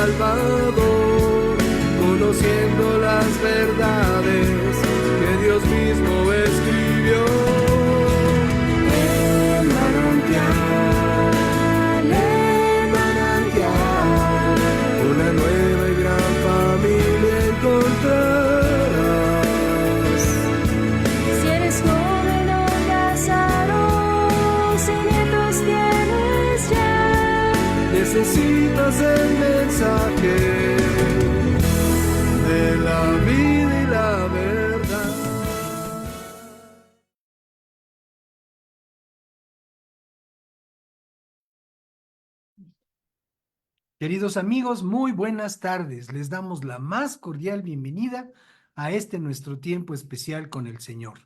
Salvador, conociendo las verdades que Dios mismo escribió. El manantial, una nueva y gran familia encontrarás. Si eres joven o casado, si nietos tienes ya, Necesitas el mensaje de la vida y la verdad. Queridos amigos, muy buenas tardes. Les damos la más cordial bienvenida a este nuestro tiempo especial con el Señor.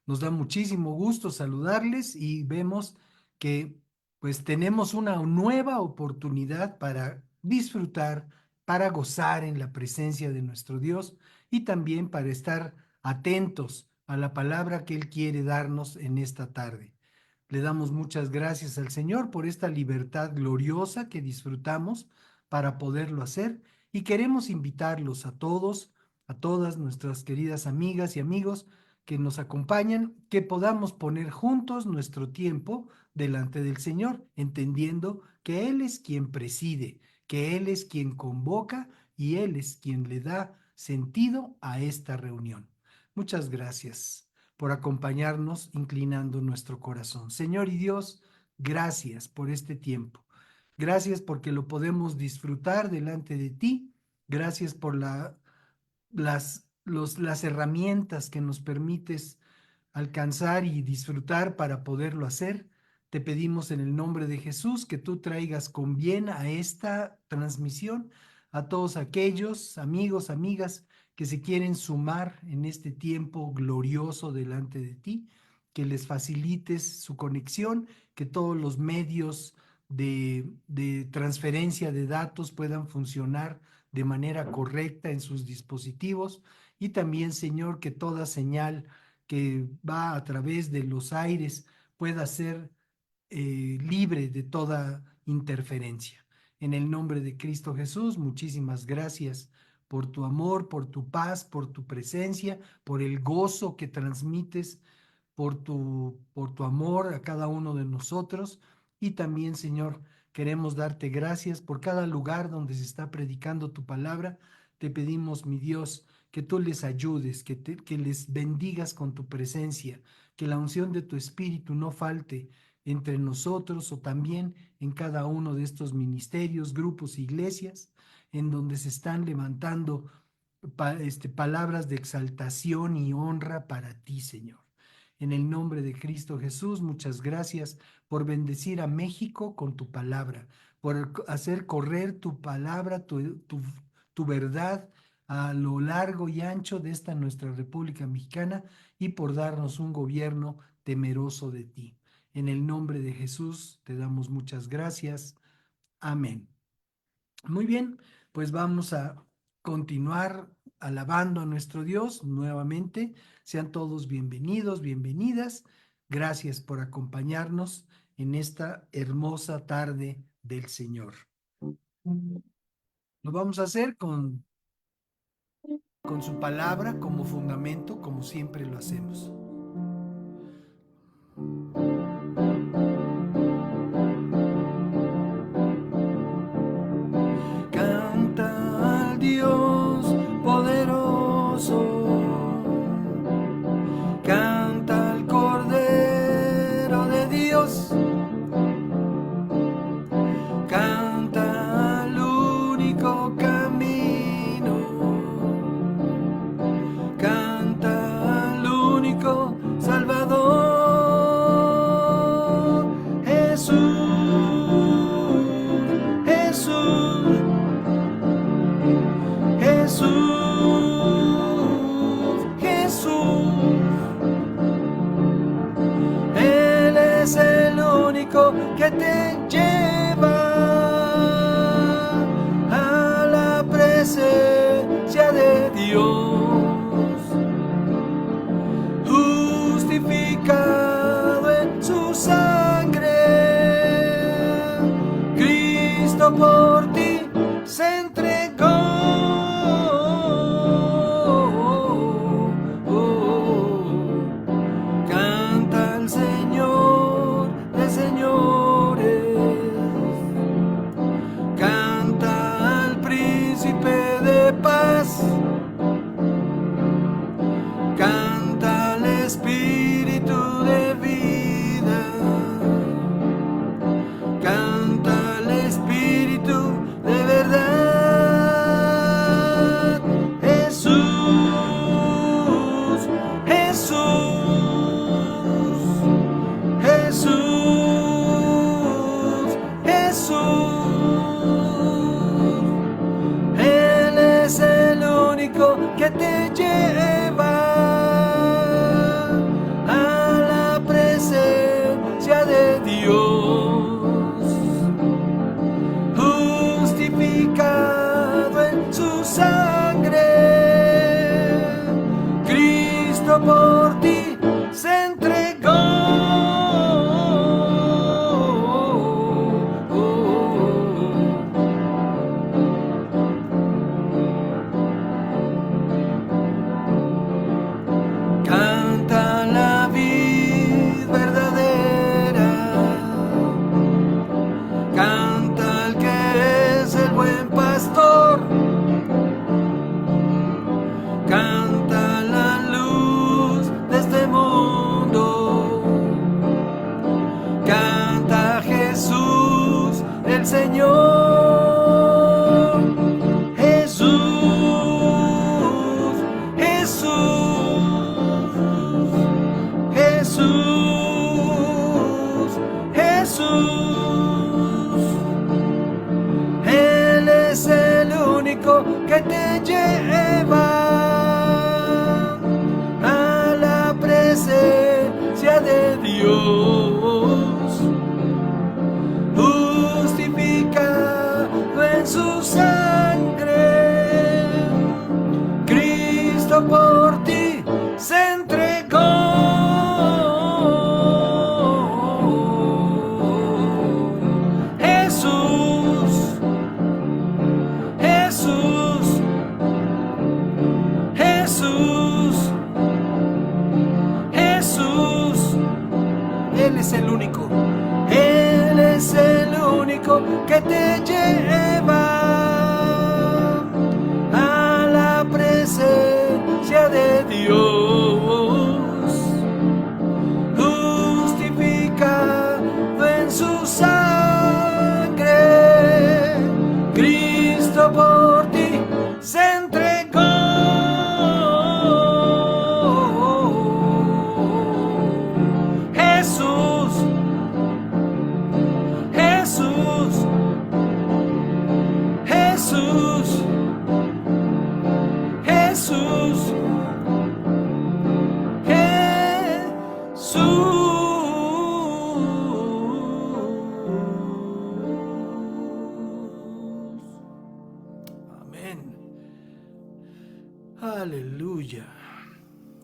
Nos da muchísimo gusto saludarles y vemos que pues tenemos una nueva oportunidad para disfrutar, para gozar en la presencia de nuestro Dios y también para estar atentos a la palabra que Él quiere darnos en esta tarde. Le damos muchas gracias al Señor por esta libertad gloriosa que disfrutamos para poderlo hacer y queremos invitarlos a todos, a todas nuestras queridas amigas y amigos que nos acompañan, que podamos poner juntos nuestro tiempo delante del Señor, entendiendo que Él es quien preside, que Él es quien convoca y Él es quien le da sentido a esta reunión. Muchas gracias por acompañarnos inclinando nuestro corazón. Señor y Dios, gracias por este tiempo. Gracias porque lo podemos disfrutar delante de ti. Gracias por las herramientas que nos permites alcanzar y disfrutar para poderlo hacer. Te pedimos en el nombre de Jesús que tú traigas con bien a esta transmisión a todos aquellos amigos, amigas que se quieren sumar en este tiempo glorioso delante de ti, que les facilites su conexión, que todos los medios de transferencia de datos puedan funcionar de manera correcta en sus dispositivos y también, Señor, que toda señal que va a través de los aires pueda ser libre de toda interferencia. En el nombre de Cristo Jesús, muchísimas gracias por tu amor, por tu paz, por tu presencia, por el gozo que transmites, por tu amor a cada uno de nosotros. Y también, Señor, queremos darte gracias por cada lugar donde se está predicando tu palabra. Te pedimos, mi Dios, que tú les ayudes, que les bendigas con tu presencia, que la unción de tu Espíritu no falte entre nosotros o también en cada uno de estos ministerios, grupos, iglesias, en donde se están levantando palabras de exaltación y honra para ti, Señor. En el nombre de Cristo Jesús, muchas gracias por bendecir a México con tu palabra, por hacer correr tu palabra, tu verdad a lo largo y ancho de esta nuestra República Mexicana y por darnos un gobierno temeroso de ti. En el nombre de Jesús te damos muchas gracias. Amén. Muy bien, pues vamos a continuar alabando a nuestro Dios nuevamente. Sean todos bienvenidos, bienvenidas. Gracias por acompañarnos en esta hermosa tarde del Señor. Lo vamos a hacer con su palabra como fundamento, como siempre lo hacemos. Canta al Dios poderoso, canta al Cordero de Dios, canta al único camino, canta al único Salvador, Jesús, Jesús, Jesús, Jesús. Él es el único que te lleva a la presencia de Dios, justificado en su sangre. Cristo por ti se entregó. príncipe de paz. Canta al espíritu de vida. Canta al espíritu de verdad. Jesús, Jesús, Jesús, Jesús. Él es el único que te lleva a la presencia de Dios, justificado en su sangre. Cristo por ti se entregó. Canta la vid verdadera. Canta el que es el buen pastor. Canta la luz de este mundo. Canta Jesús el Señor. Jesús, Jesús, Jesús, Jesús. Él es el único que te lleva a la presencia de Dios, justificado en su sangre. Cristo por ti se entregó. Jesús, Jesús, Jesús, Jesús. Él es el único. Él es el único que te lleva a la presencia de Dios, justificado en su sangre. Cristo por ti se entregó. Jesús, Jesús, Jesús, Jesús, Jesús. Amén. Aleluya.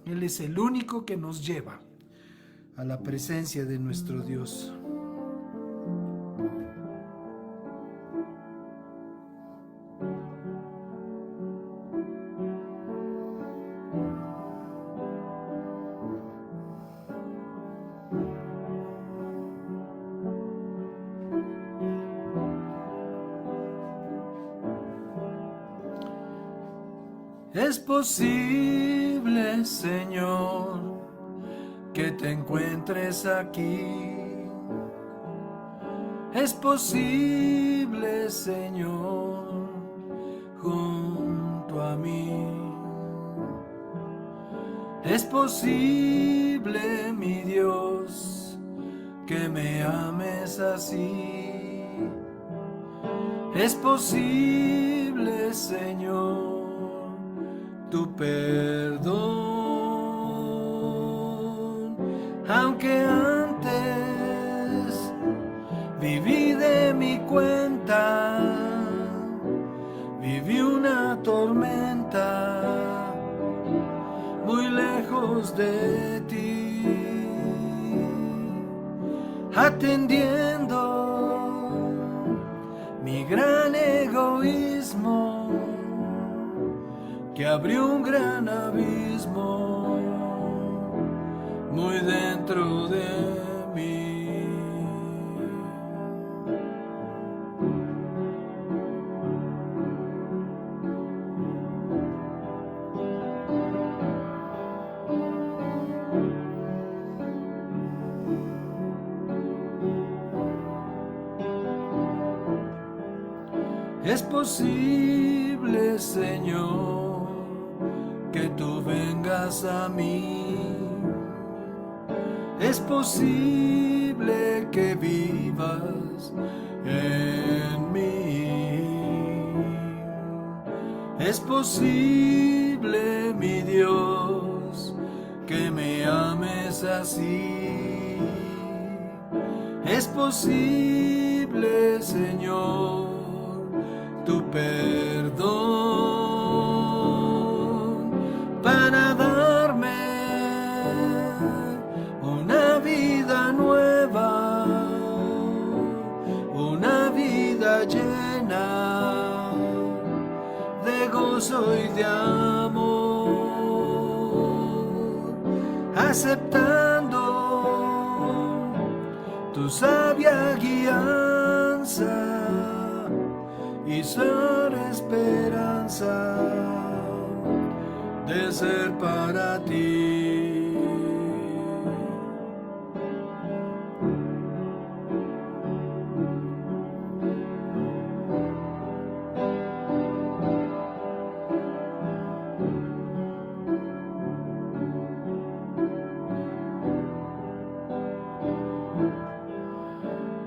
Él es el único que nos lleva a la presencia de nuestro Dios. Es posible, Señor, que te encuentres aquí. Es posible, Señor, junto a mí. Es posible, mi Dios, que me ames así. Es posible, Señor, tu perdón, aunque antes viví de mi cuenta, viví una tormenta muy lejos de ti, atendiendo mi gran egoísmo que abrió un gran abismo muy dentro de mí. Es posible, Señor, que tú vengas a mí. Es posible que vivas en mí. Es posible, mi Dios, que me ames así. Es posible, Señor, tu perdón para darme una vida nueva, una vida llena de gozo y de amor, aceptando tu sabia guianza y ser esperanza de ser para ti.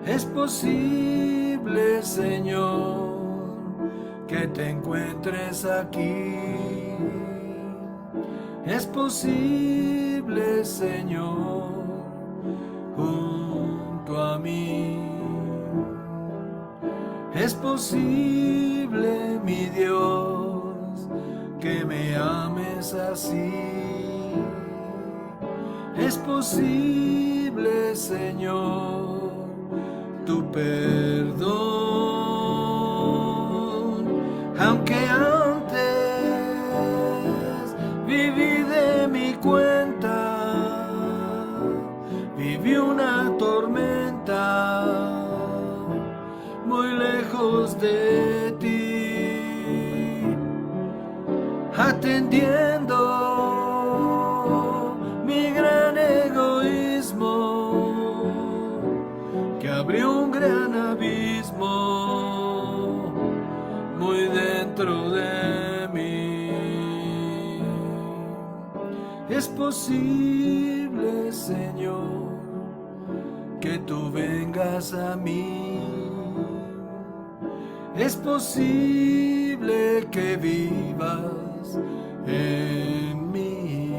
Es posible, Señor, que te encuentres aquí. Es posible, Señor, junto a mí. Es posible, mi Dios, que me ames así. Es posible, Señor, tu perdón, aunque antes viví de mi cuenta, viví una tormenta muy lejos de ti, atendiendo mi gran egoísmo que abrió un gran abismo muy dentro de mí. Es posible, Señor, que tú vengas a mí. Es posible que vivas en mí.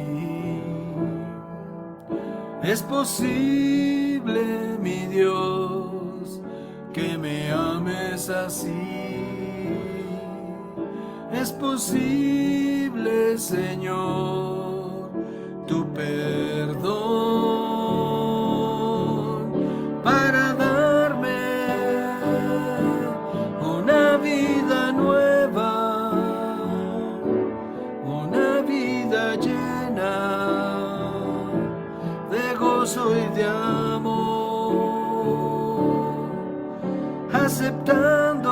Es posible, mi Dios, que me ames así. Es posible, Señor, tu perdón para darme una vida nueva, una vida llena de gozo y de amor, aceptando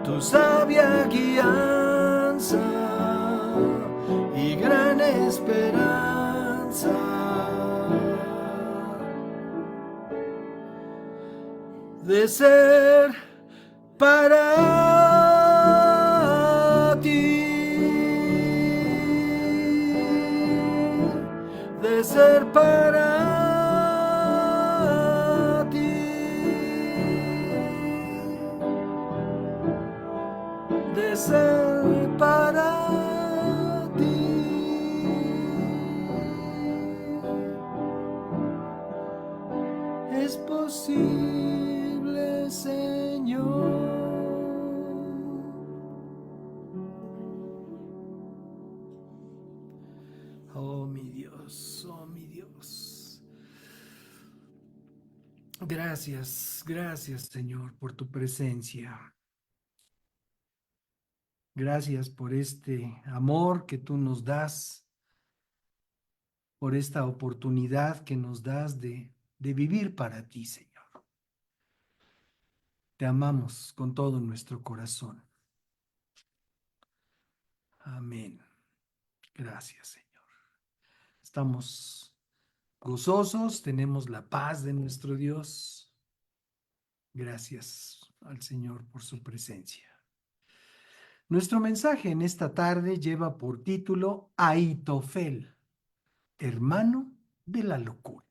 tu sabia guianza y gran esperanza de ser para ti, de ser para ti, de ser para ti. Es posible, Señor. Oh, mi Dios, oh, mi Dios. Gracias, gracias, Señor, por tu presencia. Gracias por este amor que tú nos das, por esta oportunidad que nos das de vivir para ti, Señor. Te amamos con todo nuestro corazón. Amén. Gracias, Señor. Estamos gozosos, tenemos la paz de nuestro Dios. Gracias. al Señor por su presencia. Nuestro mensaje en esta tarde lleva por título Ahitofel, hermano de la locura.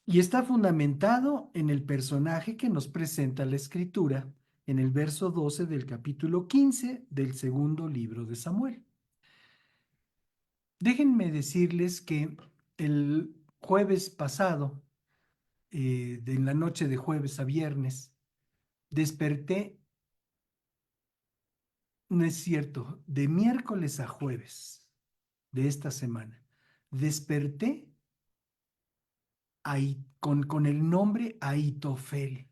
Y está fundamentado en el personaje que nos presenta la Escritura en el verso 12 del capítulo 15 del segundo libro de Samuel. Déjenme decirles que el jueves pasado, en la noche de jueves a viernes, desperté, no es cierto, de miércoles a jueves de esta semana, desperté ahí, con el nombre Ahitofel.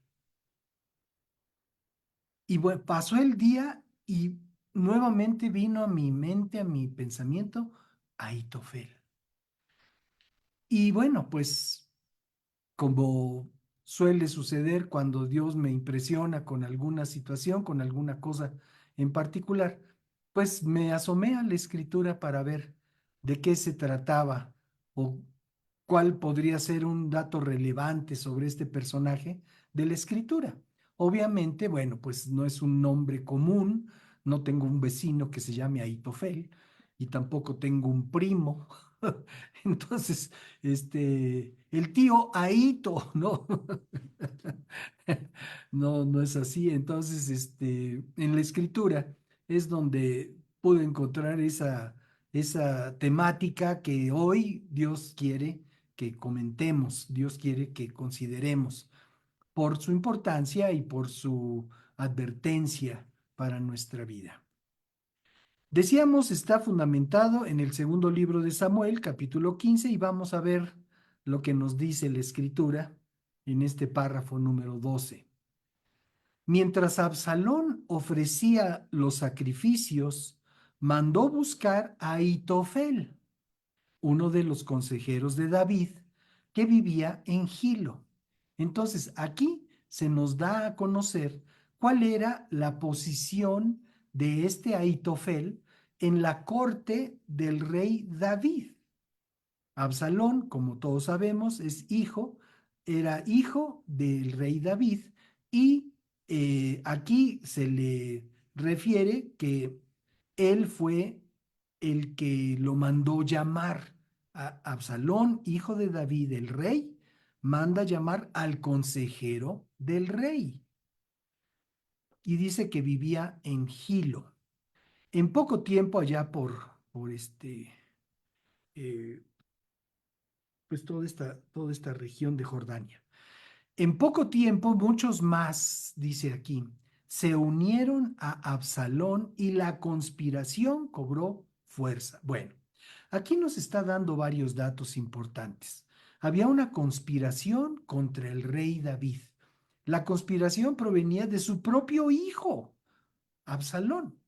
Y bueno, pasó el día y nuevamente vino a mi mente, a mi pensamiento, Ahitofel. Y bueno, pues como suele suceder cuando Dios me impresiona con alguna situación, con alguna cosa en particular, pues me asomé a la escritura para ver de qué se trataba o cuál podría ser un dato relevante sobre este personaje de la escritura. Obviamente, bueno, pues no es un nombre común, no tengo un vecino que se llame Ahitofel y tampoco tengo un primo. Entonces, el tío Ahito, ¿no? No, no es así. Entonces, en la escritura es donde pude encontrar esa temática que hoy Dios quiere que comentemos, Dios quiere que consideremos por su importancia y por su advertencia para nuestra vida. Decíamos, está fundamentado en el segundo libro de Samuel, capítulo 15, y vamos a ver lo que nos dice la escritura en este párrafo número 12. Mientras Absalón ofrecía los sacrificios, mandó buscar a Ahitofel, uno de los consejeros de David, que vivía en Gilo. Entonces, aquí se nos da a conocer cuál era la posición de este Ahitofel en la corte del rey David. Absalón, como todos sabemos, era hijo del rey David y aquí se le refiere que él fue el que lo mandó llamar. A Absalón, hijo de David, el rey, manda llamar al consejero del rey y dice que vivía en Gilo. En poco tiempo allá por eh, pues toda esta región de Jordania. En poco tiempo, muchos más, dice aquí, se unieron a Absalón y la conspiración cobró fuerza. Bueno, aquí nos está dando varios datos importantes. Había una conspiración contra el rey David. La conspiración provenía de su propio hijo, Absalón.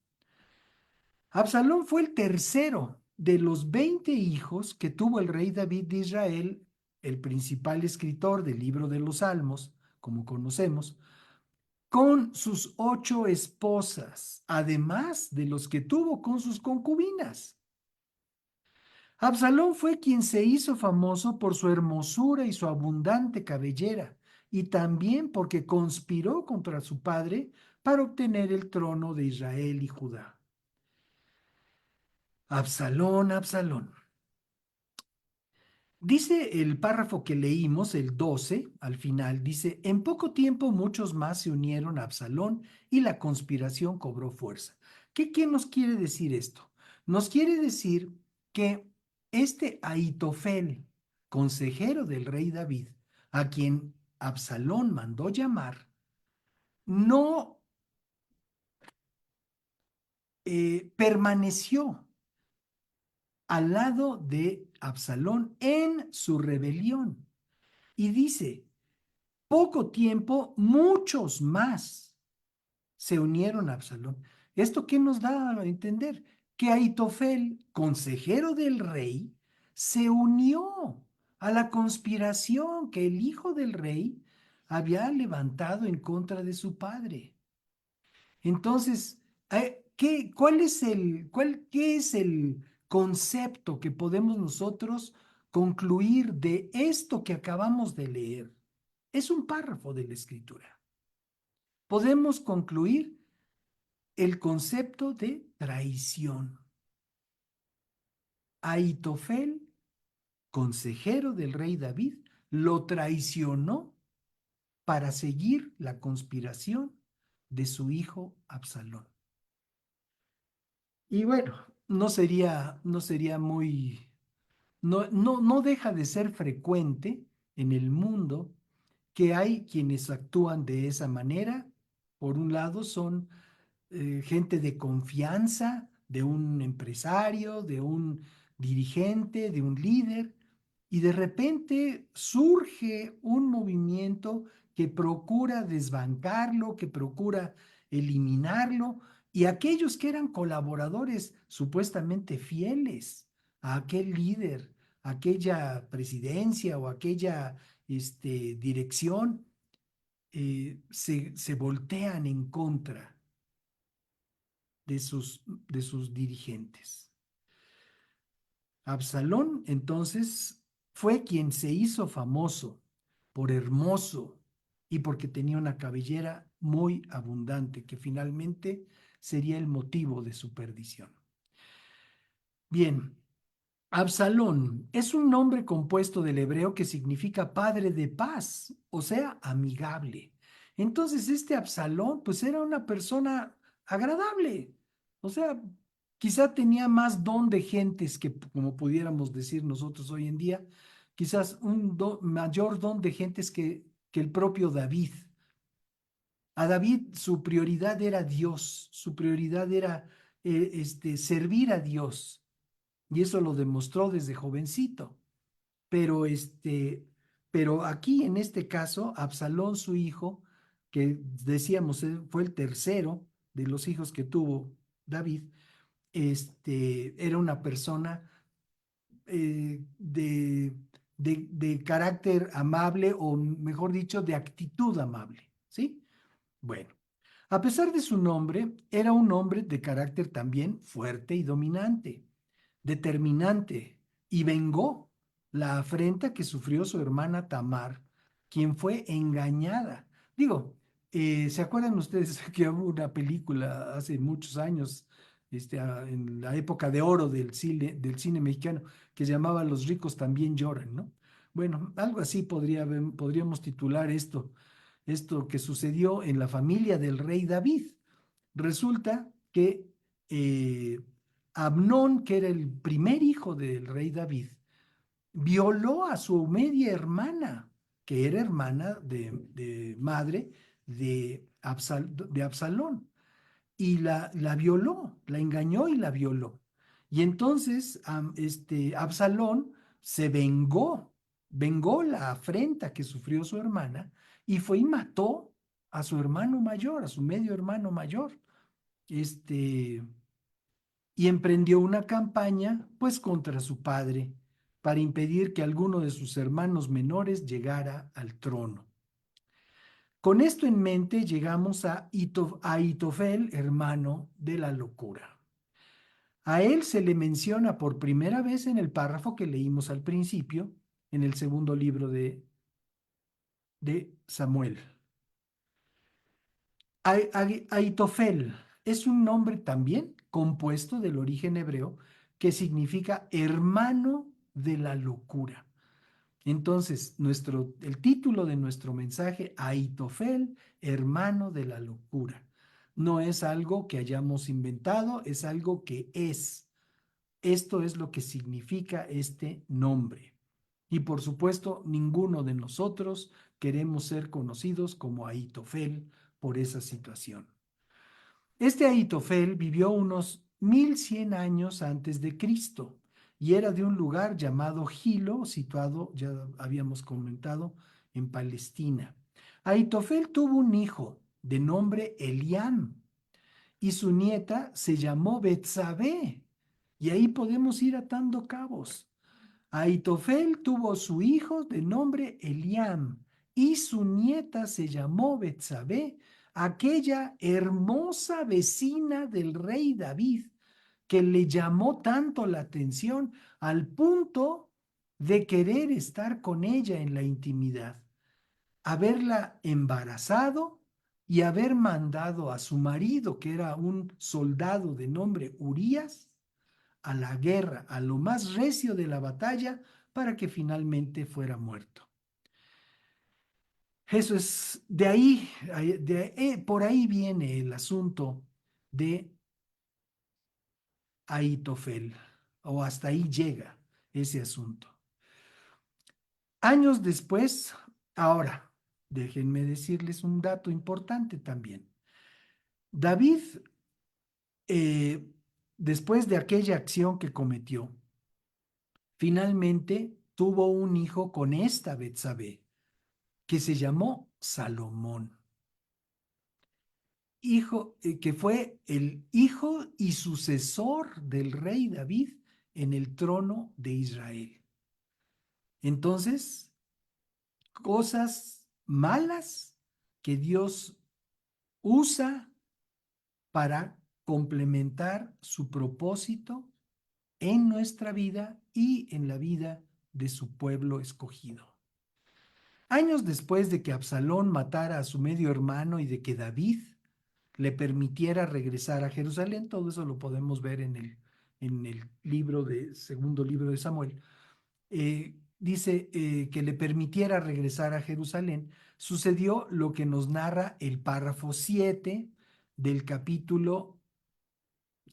Absalón fue el tercero de los 20 hijos que tuvo el rey David de Israel, el principal escritor del libro de los Salmos, como conocemos, con sus 8 esposas, además de los que tuvo con sus concubinas. Absalón fue quien se hizo famoso por su hermosura y su abundante cabellera, y también porque conspiró contra su padre para obtener el trono de Israel y Judá. Absalón, Absalón. Dice el párrafo que leímos, el 12, al final, dice, en poco tiempo muchos más se unieron a Absalón y la conspiración cobró fuerza. ¿Qué nos quiere decir esto? Nos quiere decir que este Ahitofel, consejero del rey David, a quien Absalón mandó llamar, no permaneció al lado de Absalón en su rebelión. Y dice, poco tiempo, muchos más se unieron a Absalón. ¿Esto qué nos da a entender? Que Ahitofel, consejero del rey, se unió a la conspiración que el hijo del rey había levantado en contra de su padre. Entonces, ¿qué es el concepto que podemos nosotros concluir de esto que acabamos de leer? Es un párrafo de la Escritura. Podemos concluir el concepto de traición. Ahitofel, consejero del rey David, lo traicionó para seguir la conspiración de su hijo Absalón. Y bueno, no sería muy, no deja de ser frecuente en el mundo que hay quienes actúan de esa manera. Por un lado son gente de confianza de un empresario, de un dirigente, de un líder, y de repente surge un movimiento que procura desbancarlo, que procura eliminarlo, y aquellos que eran colaboradores supuestamente fieles a aquel líder, aquella presidencia o aquella dirección, se voltean en contra de sus dirigentes. Absalón, entonces, fue quien se hizo famoso por hermoso y porque tenía una cabellera muy abundante, que finalmente sería el motivo de su perdición. Bien, Absalón es un nombre compuesto del hebreo que significa padre de paz, o sea, amigable. Entonces, este Absalón, pues era una persona agradable, o sea, quizá tenía más don de gentes que, como pudiéramos decir nosotros hoy en día, quizás un mayor don de gentes que el propio David. A David su prioridad era Dios, su prioridad era servir a Dios. Y eso lo demostró desde jovencito. Pero, pero aquí en este caso, Absalón, su hijo, que decíamos fue el tercero de los hijos que tuvo David, era una persona de carácter amable, o mejor dicho, de actitud amable, ¿sí? Bueno, a pesar de su nombre, era un hombre de carácter también fuerte y dominante, determinante, y vengó la afrenta que sufrió su hermana Tamar, quien fue engañada. Digo, ¿se acuerdan ustedes que hubo una película hace muchos años, en la época de oro del cine mexicano, que se llamaba Los ricos también lloran, ¿no? Bueno, algo así podríamos titular esto que sucedió en la familia del rey David. Resulta que eh, Amnón, que era el primer hijo del rey David, violó a su media hermana, que era hermana de madre de Absalón, y la violó, la engañó y la violó. Y entonces Absalón se vengó la afrenta que sufrió su hermana y fue y mató a su hermano mayor, a su medio hermano mayor. Y emprendió una campaña, pues, contra su padre, para impedir que alguno de sus hermanos menores llegara al trono. Con esto en mente llegamos a Ahitofel, hermano de la locura. A él se le menciona por primera vez en el párrafo que leímos al principio, en el segundo libro de Samuel. Ahitofel es un nombre también compuesto del origen hebreo que significa hermano de la locura. Entonces, el título de nuestro mensaje, Ahitofel, hermano de la locura, no es algo que hayamos inventado, es algo que es. Esto es lo que significa este nombre. Y por supuesto, ninguno de nosotros queremos ser conocidos como Ahitofel por esa situación. Este Ahitofel vivió unos 1100 años antes de Cristo y era de un lugar llamado Gilo, situado, ya habíamos comentado, en Palestina. Ahitofel tuvo un hijo de nombre Eliam y su nieta se llamó Betsabé. Y ahí podemos ir atando cabos. Ahitofel tuvo su hijo de nombre Eliam y su nieta se llamó Betsabé, aquella hermosa vecina del rey David, que le llamó tanto la atención al punto de querer estar con ella en la intimidad. haberla embarazado y haber mandado a su marido, que era un soldado de nombre Urías, a la guerra, a lo más recio de la batalla, para que finalmente fuera muerto. Eso es, por ahí viene el asunto de Ahitofel, o hasta ahí llega ese asunto. Años después, ahora, déjenme decirles un dato importante también. David, eh, después de aquella acción que cometió, finalmente tuvo un hijo con esta Betsabé, que se llamó Salomón, que fue el hijo y sucesor del rey David en el trono de Israel. Entonces, cosas malas que Dios usa para complementar su propósito en nuestra vida y en la vida de su pueblo escogido. Años después de que Absalón matara a su medio hermano y de que David le permitiera regresar a Jerusalén, todo eso lo podemos ver en el segundo libro de Samuel, dice que le permitiera regresar a Jerusalén, sucedió lo que nos narra el párrafo 7 del capítulo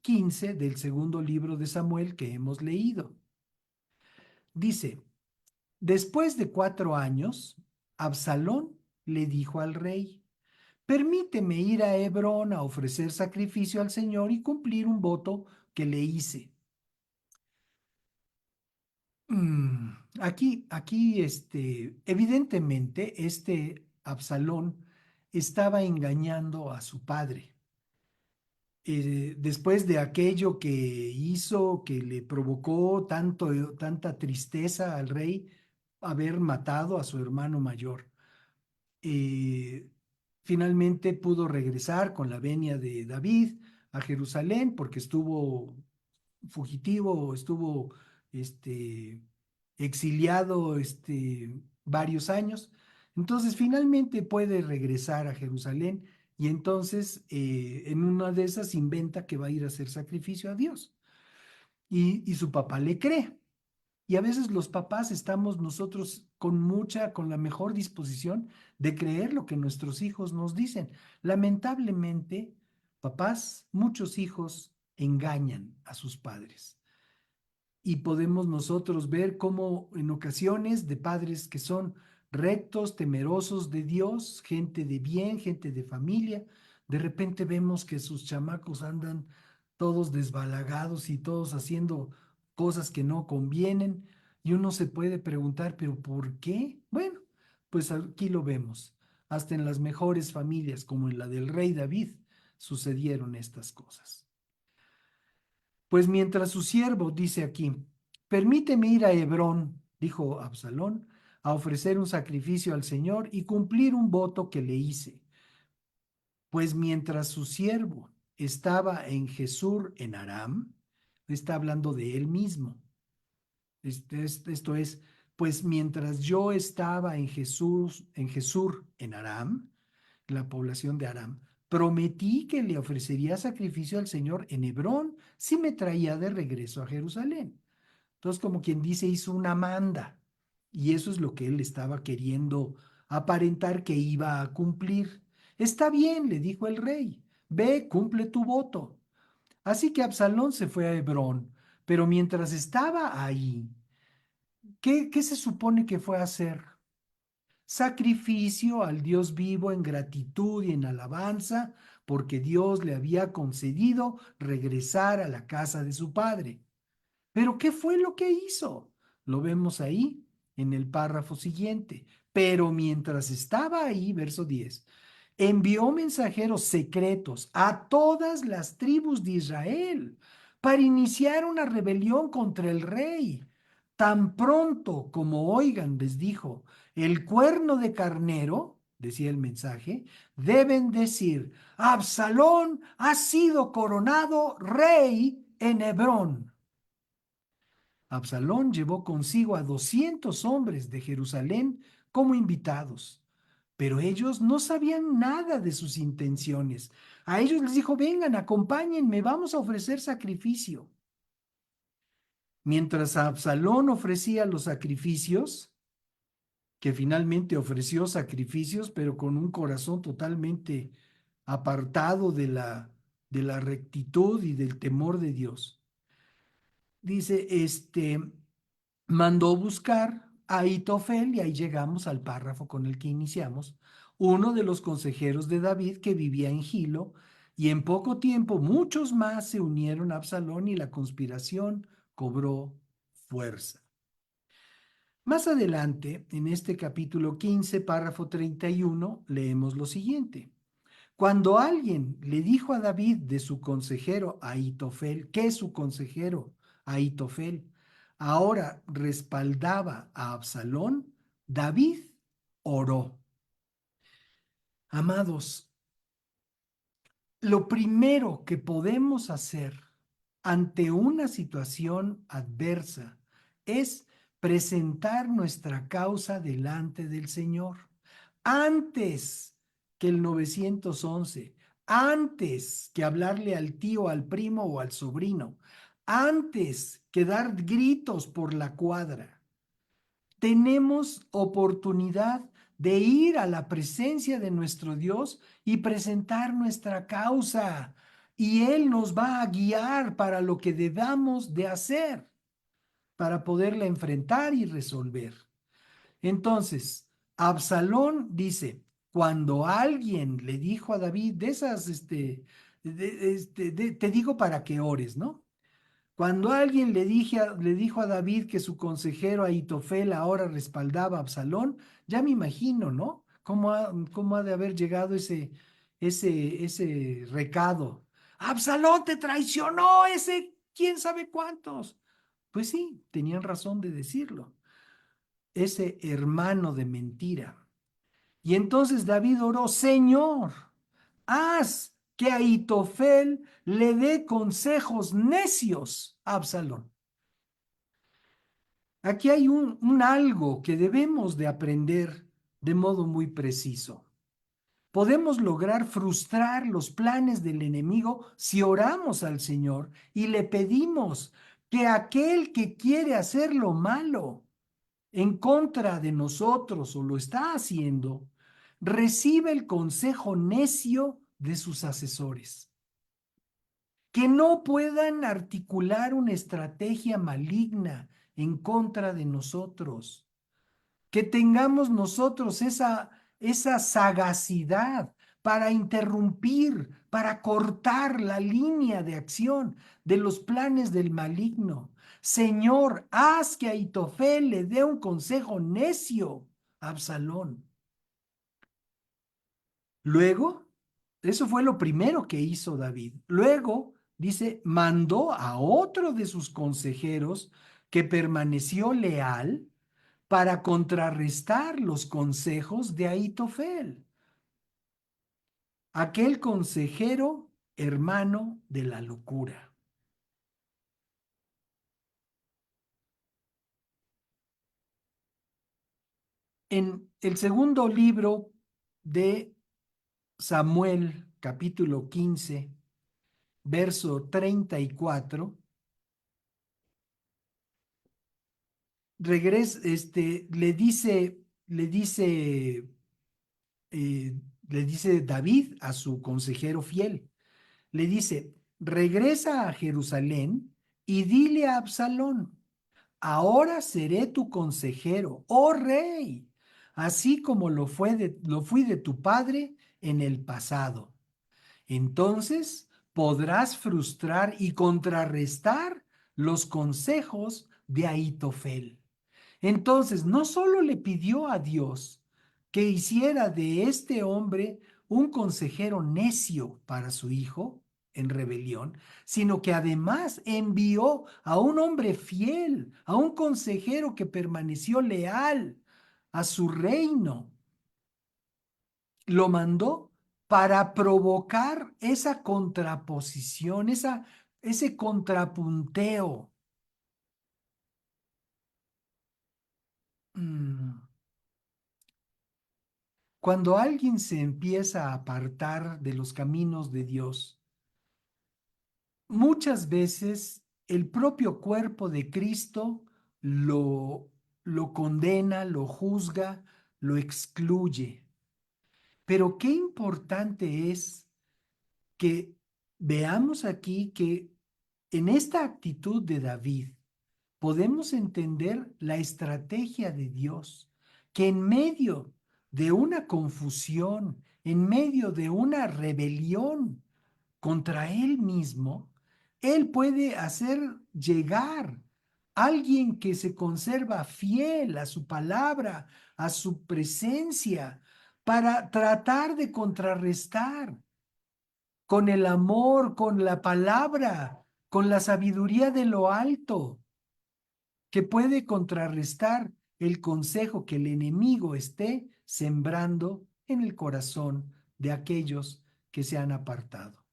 15 del segundo libro de Samuel que hemos leído. Dice, después de 4 años, Absalón le dijo al rey, permíteme ir a Hebrón a ofrecer sacrificio al Señor y cumplir un voto que le hice. Evidentemente, Absalón estaba engañando a su padre. Después de aquello que hizo, que le provocó tanta tristeza al rey, haber matado a su hermano mayor. Eh, Finalmente pudo regresar con la venia de David a Jerusalén porque estuvo fugitivo, estuvo exiliado varios años. Entonces finalmente puede regresar a Jerusalén y entonces en una de esas inventa que va a ir a hacer sacrificio a Dios. Y su papá le cree. Y a veces los papás estamos nosotros con la mejor disposición de creer lo que nuestros hijos nos dicen. Lamentablemente, papás, muchos hijos engañan a sus padres. Y podemos nosotros ver cómo en ocasiones de padres que son rectos, temerosos de Dios, gente de bien, gente de familia, de repente vemos que sus chamacos andan todos desbalagados y todos haciendo cosas que no convienen. Y uno se puede preguntar, ¿pero por qué? Bueno, pues aquí lo vemos. Hasta en las mejores familias, como en la del rey David, sucedieron estas cosas. Pues mientras su siervo, dice aquí, permíteme ir a Hebrón, dijo Absalón, a ofrecer un sacrificio al Señor y cumplir un voto que le hice. Pues mientras su siervo estaba en Gesur en Aram, está hablando de él mismo. Esto es, pues mientras yo estaba en Gesur en Aram, la población de Aram, prometí que le ofrecería sacrificio al Señor en Hebrón si me traía de regreso a Jerusalén. Entonces, como quien dice, hizo una manda. Y eso es lo que él estaba queriendo aparentar que iba a cumplir. Está bien, le dijo el rey, ve, cumple tu voto. Así que Absalón se fue a Hebrón, pero mientras estaba ahí, ¿qué se supone que fue a hacer? Sacrificio al Dios vivo en gratitud y en alabanza, porque Dios le había concedido regresar a la casa de su padre. Pero ¿qué fue lo que hizo? Lo vemos ahí en el párrafo siguiente. Pero mientras estaba ahí, verso 10, envió mensajeros secretos a todas las tribus de Israel para iniciar una rebelión contra el rey. Tan pronto como oigan, les dijo, el cuerno de carnero, decía el mensaje, deben decir, Absalón ha sido coronado rey en Hebrón. Absalón llevó consigo a 200 hombres de Jerusalén como invitados, Pero ellos no sabían nada de sus intenciones. A ellos les dijo, vengan, acompáñenme, vamos a ofrecer sacrificio. Mientras Absalón ofrecía los sacrificios, que finalmente ofreció sacrificios, pero con un corazón totalmente apartado de la rectitud y del temor de Dios. Dice, mandó buscar a Ahitofel, y ahí llegamos al párrafo con el que iniciamos, uno de los consejeros de David que vivía en Gilo, y en poco tiempo muchos más se unieron a Absalón y la conspiración cobró fuerza. Más adelante, en este capítulo 15, párrafo 31, leemos lo siguiente. Cuando alguien le dijo a David de su consejero Ahitofel, que su consejero Ahitofel ahora respaldaba a Absalón, David oró. Amados, lo primero que podemos hacer ante una situación adversa es presentar nuestra causa delante del Señor. Antes que el 911, antes que hablarle al tío, al primo o al sobrino, antes que dar gritos por la cuadra, tenemos oportunidad de ir a la presencia de nuestro Dios y presentar nuestra causa. Y Él nos va a guiar para lo que debamos de hacer, para poderla enfrentar y resolver. Entonces, Absalón dice, cuando alguien le dijo a David, de esas, te digo para que ores, ¿no? Cuando alguien le dijo a David que su consejero Ahitofel ahora respaldaba a Absalón, ya me imagino, ¿no? ¿Cómo ha de haber llegado ese recado? Absalón te traicionó, ese quién sabe cuántos. Pues sí, tenían razón de decirlo. Ese hermano de mentira. Y entonces David oró, Señor, haz que Ahitofel le dé consejos necios a Absalón. Aquí hay un algo que debemos de aprender de modo muy preciso. Podemos lograr frustrar los planes del enemigo si oramos al Señor y le pedimos que aquel que quiere hacer lo malo en contra de nosotros o lo está haciendo, recibe el consejo necio de sus asesores. Que no puedan articular una estrategia maligna en contra de nosotros. Que tengamos nosotros esa sagacidad para interrumpir, para cortar la línea de acción de los planes del maligno. Señor, haz que Ahitofel le dé un consejo necio a Absalón. Luego, eso fue lo primero que hizo David. Luego, dice, mandó a otro de sus consejeros que permaneció leal para contrarrestar los consejos de Ahitofel, aquel consejero hermano de la locura. En el segundo libro de Samuel, capítulo 15, verso 34, le dice David a su consejero fiel, le dice, regresa a Jerusalén y dile a Absalón, ahora seré tu consejero, oh rey, así como lo fui de tu padre en el pasado. Entonces podrás frustrar y contrarrestar los consejos de Ahitofel. Entonces, no solo le pidió a Dios que hiciera de este hombre un consejero necio para su hijo en rebelión, sino que además envió a un hombre fiel, a un consejero que permaneció leal a su reino. Lo mandó para provocar esa contraposición, ese contrapunteo. Mm. cuando alguien se empieza a apartar de los caminos de Dios, muchas veces el propio cuerpo de Cristo lo condena, lo juzga, lo excluye. Pero qué importante es que veamos aquí que en esta actitud de David podemos entender la estrategia de Dios, que en medio de una confusión, en medio de una rebelión contra él mismo, él puede hacer llegar a alguien que se conserva fiel a su palabra, a su presencia, para tratar de contrarrestar con el amor, con la palabra, con la sabiduría de lo alto, que puede contrarrestar el consejo que el enemigo esté sembrando en el corazón de aquellos que se han apartado.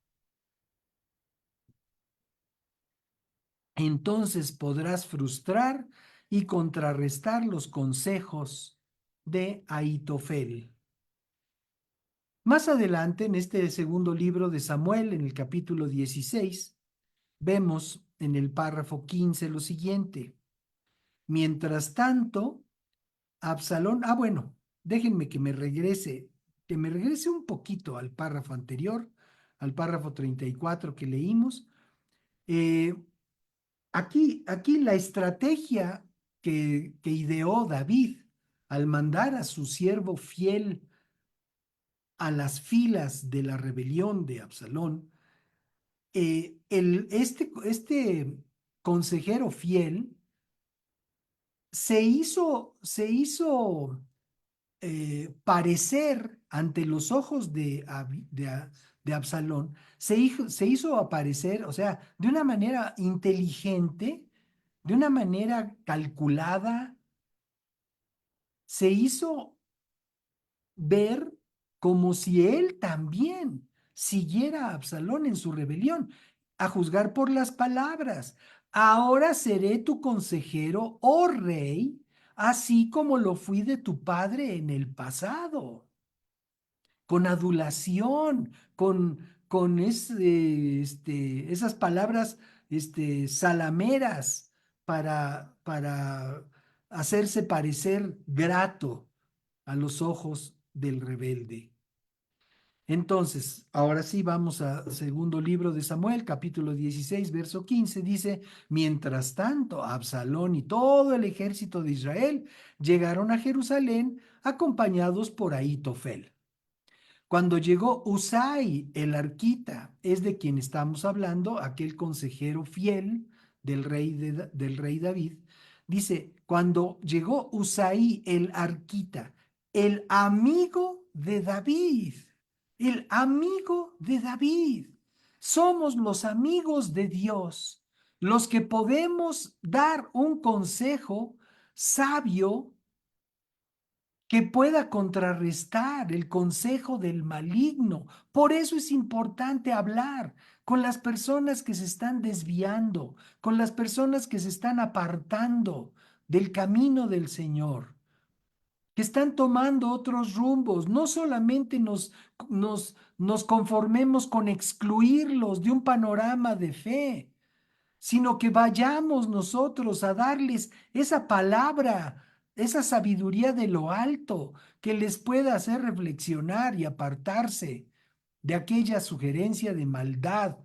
Entonces podrás frustrar y contrarrestar los consejos de Ahitofel. Más adelante, en este segundo libro de Samuel, en el capítulo 16, vemos en el párrafo 15 lo siguiente. Mientras tanto, Absalón, bueno, déjenme que me regrese un poquito al párrafo anterior, al párrafo 34 que leímos. Aquí la estrategia que ideó David al mandar a su siervo fiel a las filas de la rebelión de Absalón, este consejero fiel se hizo parecer ante los ojos de Absalón, se hizo aparecer, o sea, de una manera inteligente, de una manera calculada, se hizo ver como si él también siguiera a Absalón en su rebelión, a juzgar por las palabras. Ahora seré tu consejero, oh rey, así como lo fui de tu padre en el pasado, con adulación, con esas palabras salameras para hacerse parecer grato a los ojos del rebelde. Entonces, ahora sí vamos a segundo libro de Samuel, capítulo 16, verso 15, dice, mientras tanto, Absalón y todo el ejército de Israel llegaron a Jerusalén acompañados por Ahitofel. Cuando llegó Husai, el arquita, es de quien estamos hablando, aquel consejero fiel del rey David, dice, cuando llegó Husai, el arquita, el amigo de David, el amigo de David. Somos los amigos de Dios, los que podemos dar un consejo sabio que pueda contrarrestar el consejo del maligno. Por eso es importante hablar con las personas que se están desviando, con las personas que se están apartando del camino del Señor, que están tomando otros rumbos. No solamente nos conformemos con excluirlos de un panorama de fe, sino que vayamos nosotros a darles esa palabra, esa sabiduría de lo alto que les pueda hacer reflexionar y apartarse de aquella sugerencia de maldad,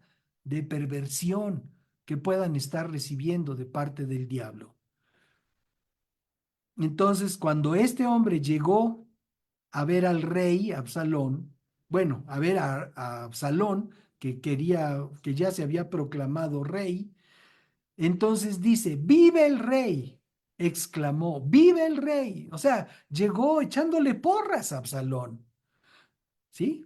de perversión que puedan estar recibiendo de parte del diablo. Entonces, cuando este hombre llegó a ver al rey Absalón, bueno, a ver a Absalón, que ya se había proclamado rey, entonces dice, vive el rey, exclamó, vive el rey. O sea, llegó echándole porras a Absalón. ¿Sí?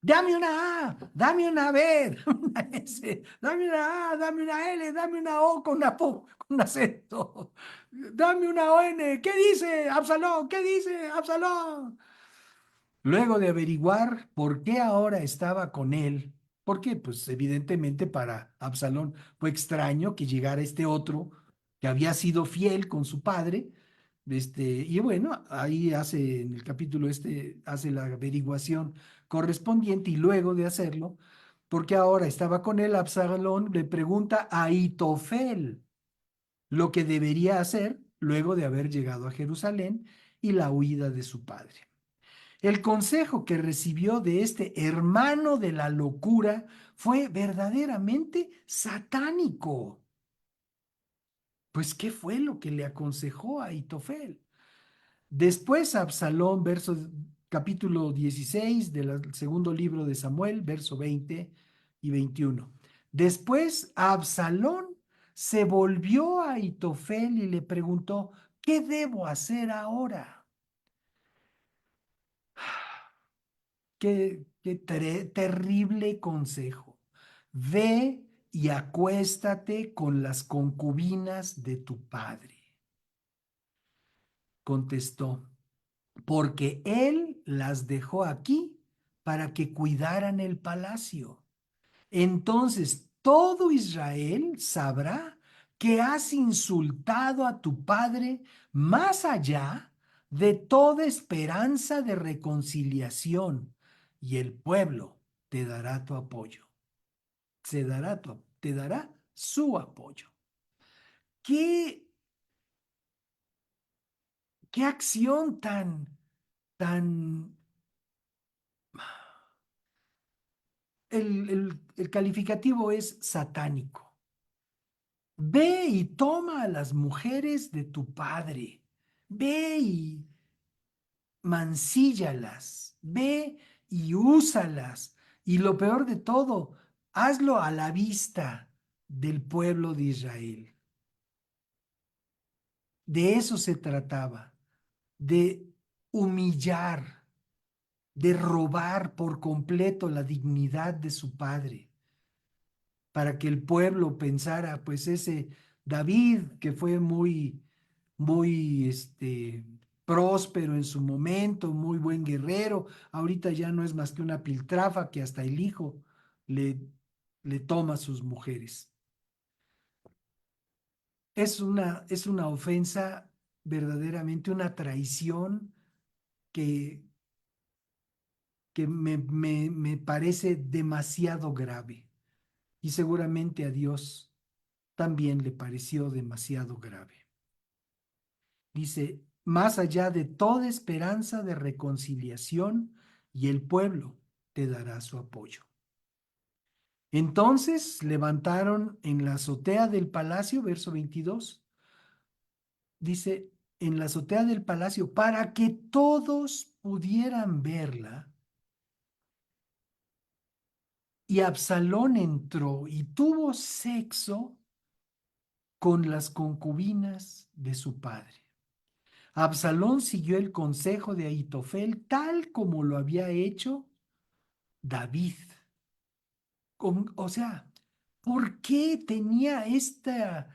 Dame una A, dame una B, dame una S, dame una A, dame una L, dame una O con con un acento. Dame una ON. ¿Qué dice Absalón? ¿Qué dice Absalón? Luego de averiguar por qué ahora estaba con él, porque pues evidentemente para Absalón fue extraño que llegara este otro que había sido fiel con su padre, Y bueno, ahí hace, en el capítulo hace la averiguación correspondiente y luego de hacerlo, porque ahora estaba con él, Absalón le pregunta a Ahitofel lo que debería hacer luego de haber llegado a Jerusalén y la huida de su padre. El consejo que recibió de este hermano de la locura fue verdaderamente satánico. Pues, ¿qué fue lo que le aconsejó a Ahitofel? Después Absalón, capítulo 16 del segundo libro de Samuel, verso 20 y 21. Después Absalón se volvió a Ahitofel y le preguntó, ¿qué debo hacer ahora? Qué terrible consejo. Ve y acuéstate con las concubinas de tu padre. Contestó, porque él las dejó aquí para que cuidaran el palacio. Entonces todo Israel sabrá que has insultado a tu padre más allá de toda esperanza de reconciliación, y el pueblo te dará tu apoyo. Te dará su apoyo. ¿Qué, qué acción tan el calificativo es satánico? Ve y toma a las mujeres de tu padre. Ve y mancíllalas. Ve y úsalas. Y lo peor de todo, hazlo a la vista del pueblo de Israel. De eso se trataba, de humillar, de robar por completo la dignidad de su padre, para que el pueblo pensara, pues ese David, que fue muy, próspero en su momento, muy buen guerrero, ahorita ya no es más que una piltrafa que hasta el hijo le, le toma sus mujeres. Es una ofensa, verdaderamente una traición que, que me parece demasiado grave, y seguramente a Dios también le pareció demasiado grave. Dice, más allá de toda esperanza de reconciliación, y el pueblo te dará su apoyo. Entonces levantaron en la azotea del palacio, verso 22, dice, en la azotea del palacio, para que todos pudieran verla. Y Absalón entró y tuvo sexo con las concubinas de su padre. Absalón siguió el consejo de Ahitofel tal como lo había hecho David. O sea, ¿por qué tenía este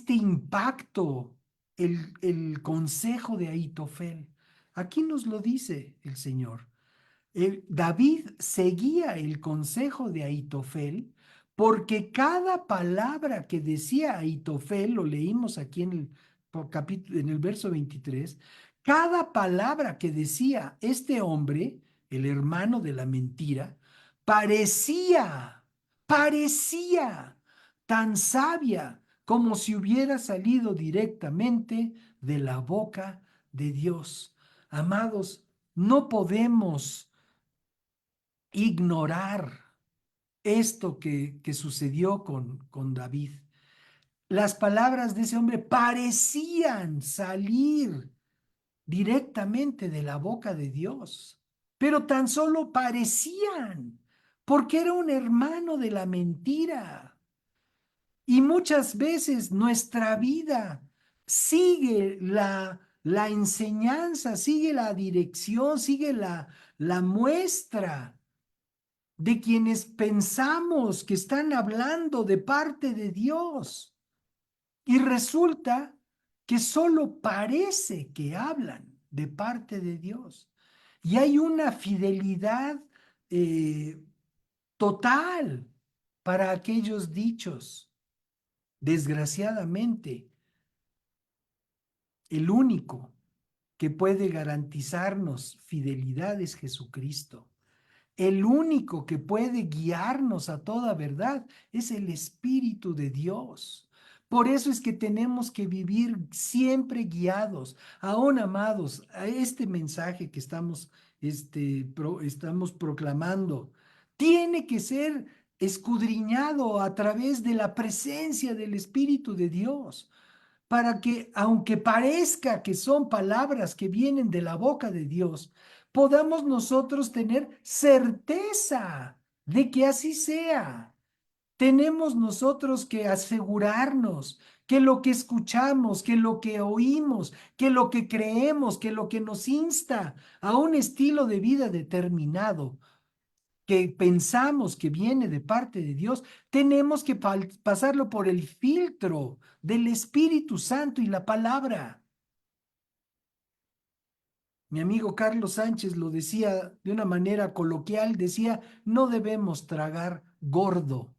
impacto el consejo de Ahitofel? Aquí nos lo dice el Señor. David seguía el consejo de Ahitofel porque cada palabra que decía Ahitofel, lo leímos aquí en el verso 23, cada palabra que decía este hombre, el hermano de la mentira, parecía tan sabia como si hubiera salido directamente de la boca de Dios. Amados, no podemos ignorar esto que sucedió con David. Las palabras de ese hombre parecían salir directamente de la boca de Dios, pero tan solo parecían, porque era un hermano de la mentira. Y muchas veces nuestra vida sigue la enseñanza, sigue la dirección, sigue la muestra de quienes pensamos que están hablando de parte de Dios. Y resulta que solo parece que hablan de parte de Dios. Y hay una fidelidad total para aquellos dichos. Desgraciadamente, el único que puede garantizarnos fidelidad es Jesucristo. El único que puede guiarnos a toda verdad es el Espíritu de Dios. Por eso es que tenemos que vivir siempre guiados. Aún amados, a este mensaje que estamos proclamando, tiene que ser escudriñado a través de la presencia del Espíritu de Dios, para que, aunque parezca que son palabras que vienen de la boca de Dios, podamos nosotros tener certeza de que así sea. Tenemos nosotros que asegurarnos que lo que escuchamos, que lo que oímos, que lo que creemos, que lo que nos insta a un estilo de vida determinado, que pensamos que viene de parte de Dios, tenemos que pasarlo por el filtro del Espíritu Santo y la palabra. Mi amigo Carlos Sánchez lo decía de una manera coloquial, decía, no debemos tragar gordo.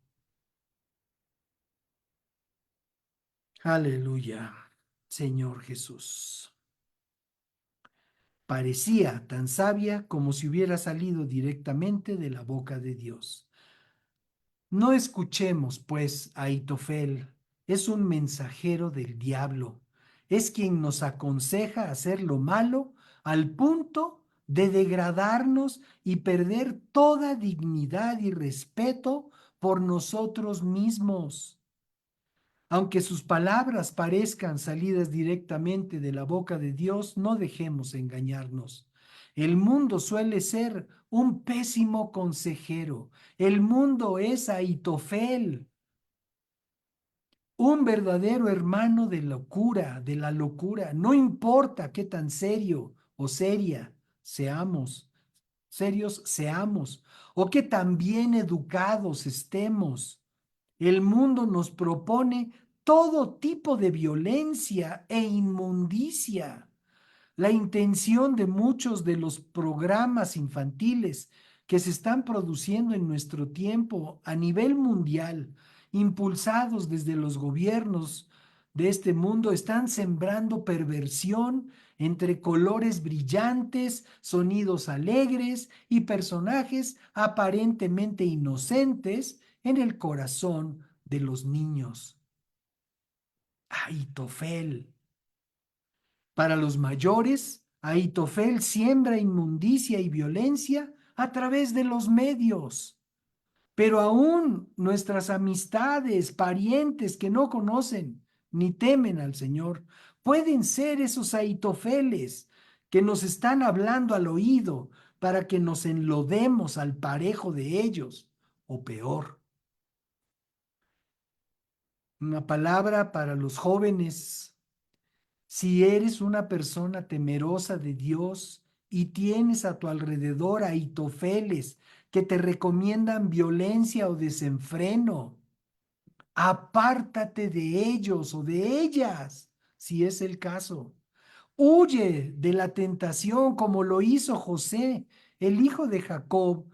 Aleluya, Señor Jesús. Parecía tan sabia como si hubiera salido directamente de la boca de Dios. No escuchemos, pues, a Ahitofel. Es un mensajero del diablo. Es quien nos aconseja hacer lo malo al punto de degradarnos y perder toda dignidad y respeto por nosotros mismos. Aunque sus palabras parezcan salidas directamente de la boca de Dios, no dejemos engañarnos. El mundo suele ser un pésimo consejero. El mundo es Ahitofel, un verdadero hermano de la locura. No importa qué tan serio o seria seamos, serios seamos, o qué tan bien educados estemos. El mundo nos propone todo tipo de violencia e inmundicia. La intención de muchos de los programas infantiles que se están produciendo en nuestro tiempo a nivel mundial, impulsados desde los gobiernos de este mundo, están sembrando perversión entre colores brillantes, sonidos alegres y personajes aparentemente inocentes en el corazón de los niños. Ahitofel. Para los mayores, Ahitofel siembra inmundicia y violencia a través de los medios. Pero aún nuestras amistades, parientes que no conocen ni temen al Señor, pueden ser esos Ahitofeles que nos están hablando al oído para que nos enlodemos al parejo de ellos, o peor. Una palabra para los jóvenes: si eres una persona temerosa de Dios y tienes a tu alrededor a Ahitofeles que te recomiendan violencia o desenfreno, apártate de ellos o de ellas, si es el caso. Huye de la tentación como lo hizo José, el hijo de Jacob,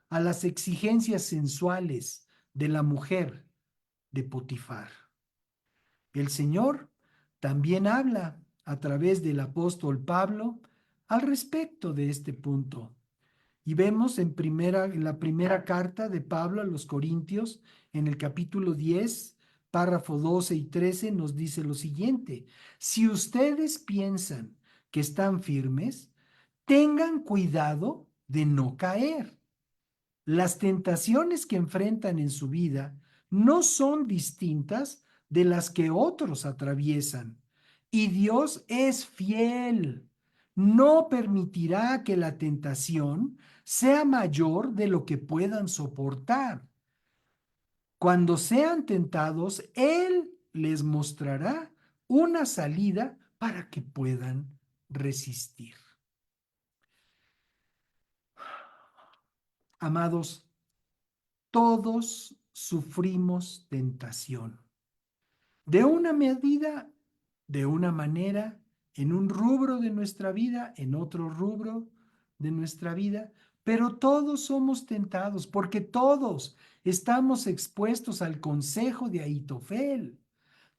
a las exigencias sensuales de la mujer de Potifar. El Señor también habla a través del apóstol Pablo al respecto de este punto. Y vemos en la primera carta de Pablo a los Corintios, en el capítulo 10, párrafo 12 y 13, nos dice lo siguiente: si ustedes piensan que están firmes, tengan cuidado de no caer. Las tentaciones que enfrentan en su vida no son distintas de las que otros atraviesan. Y Dios es fiel. No permitirá que la tentación sea mayor de lo que puedan soportar. Cuando sean tentados, Él les mostrará una salida para que puedan resistir. Amados, todos sufrimos tentación. De una medida, de una manera, en un rubro de nuestra vida, en otro rubro de nuestra vida, pero todos somos tentados porque todos estamos expuestos al consejo de Ahitofel.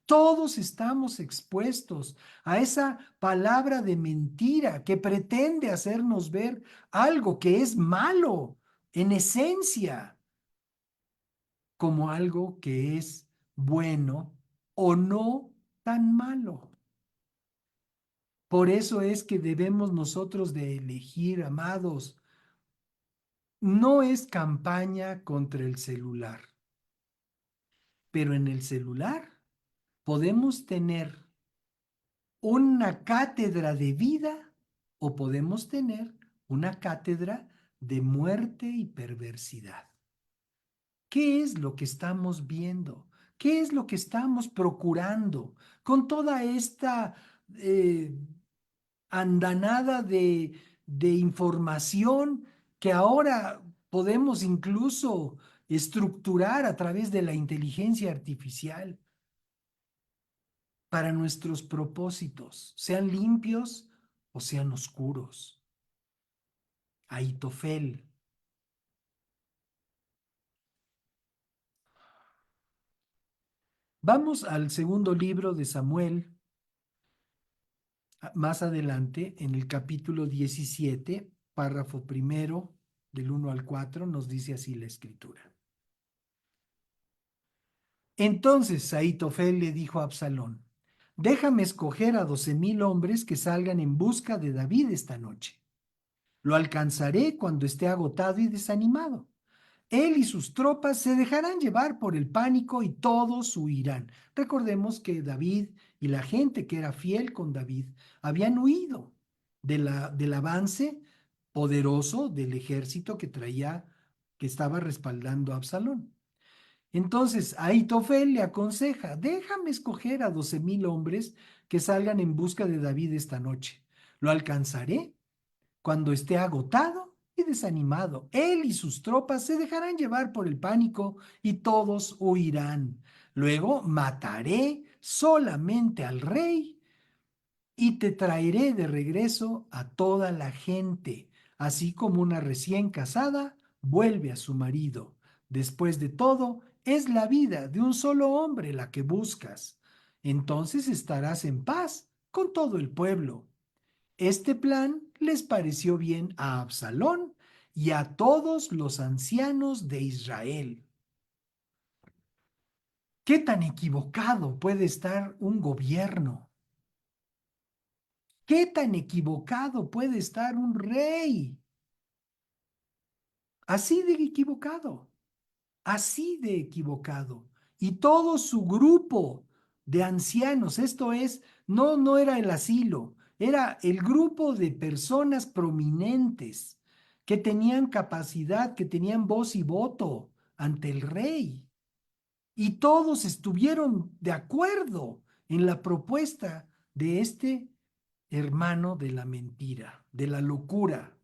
Todos estamos expuestos a esa palabra de mentira que pretende hacernos ver algo que es malo en esencia como algo que es bueno o no tan malo. Por eso es que debemos nosotros de elegir, amados. No es campaña contra el celular, pero en el celular podemos tener una cátedra de vida o podemos tener una cátedra de muerte y perversidad. ¿Qué es lo que estamos viendo? ¿Qué es lo que estamos procurando con toda esta eh, andanada de información que ahora podemos incluso estructurar a través de la inteligencia artificial para nuestros propósitos, sean limpios o sean oscuros? Ahitofel. Vamos al segundo libro de Samuel, más adelante, en el capítulo 17, párrafo primero, del 1 al 4, nos dice así la escritura. Entonces Ahitofel le dijo a Absalón: déjame escoger a 12,000 hombres que salgan en busca de David esta noche. Lo alcanzaré cuando esté agotado y desanimado. Él y sus tropas se dejarán llevar por el pánico y todos huirán. Recordemos que David y la gente que era fiel con David habían huido del avance poderoso del ejército que estaba respaldando a Absalón. Entonces, Ahitofel le aconseja: déjame escoger a 12,000 hombres que salgan en busca de David esta noche. Lo alcanzaré cuando esté agotado y desanimado. Él y sus tropas se dejarán llevar por el pánico y todos huirán. Luego mataré solamente al rey y te traeré de regreso a toda la gente, así como una recién casada vuelve a su marido. Después de todo, es la vida de un solo hombre la que buscas. Entonces estarás en paz con todo el pueblo. Este plan les pareció bien a Absalón y a todos los ancianos de Israel. ¿Qué tan equivocado puede estar un gobierno? ¿Qué tan equivocado puede estar un rey? Así de equivocado, así de equivocado. Y todo su grupo de ancianos, esto es, no era el asilo, era el grupo de personas prominentes que tenían capacidad, que tenían voz y voto ante el rey. Y todos estuvieron de acuerdo en la propuesta de este hermano de la mentira, de la locura,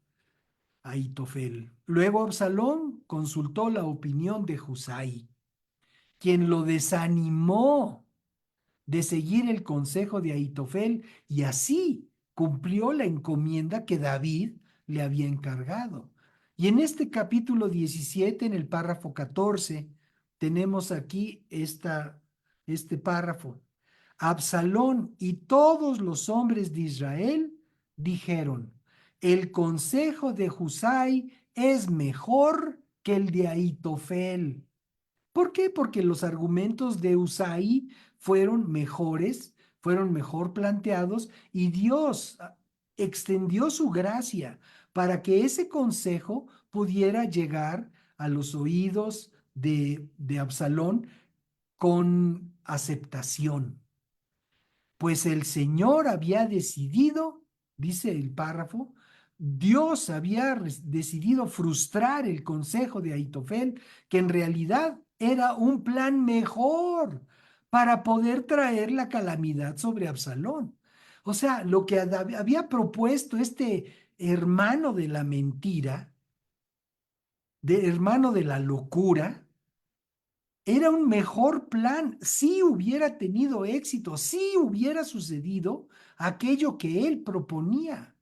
Ahitofel. Luego Absalón consultó la opinión de Husai, quien lo desanimó de seguir el consejo de Ahitofel y así cumplió la encomienda que David le había encargado. Y en este capítulo 17, en el párrafo 14, tenemos aquí este párrafo. Absalón y todos los hombres de Israel dijeron: el consejo de Husai es mejor que el de Ahitofel. ¿Por qué? Porque los argumentos de Husai fueron mejores, fueron mejor planteados y Dios extendió su gracia para que ese consejo pudiera llegar a los oídos de Absalón con aceptación. Pues el Señor había decidido, dice el párrafo, Dios había decidido frustrar el consejo de Ahitofel, que en realidad era un plan mejor para poder traer la calamidad sobre Absalón. O sea, lo que había propuesto este hermano de la mentira, hermano de la locura, era un mejor plan si hubiera tenido éxito, si hubiera sucedido aquello que él proponía.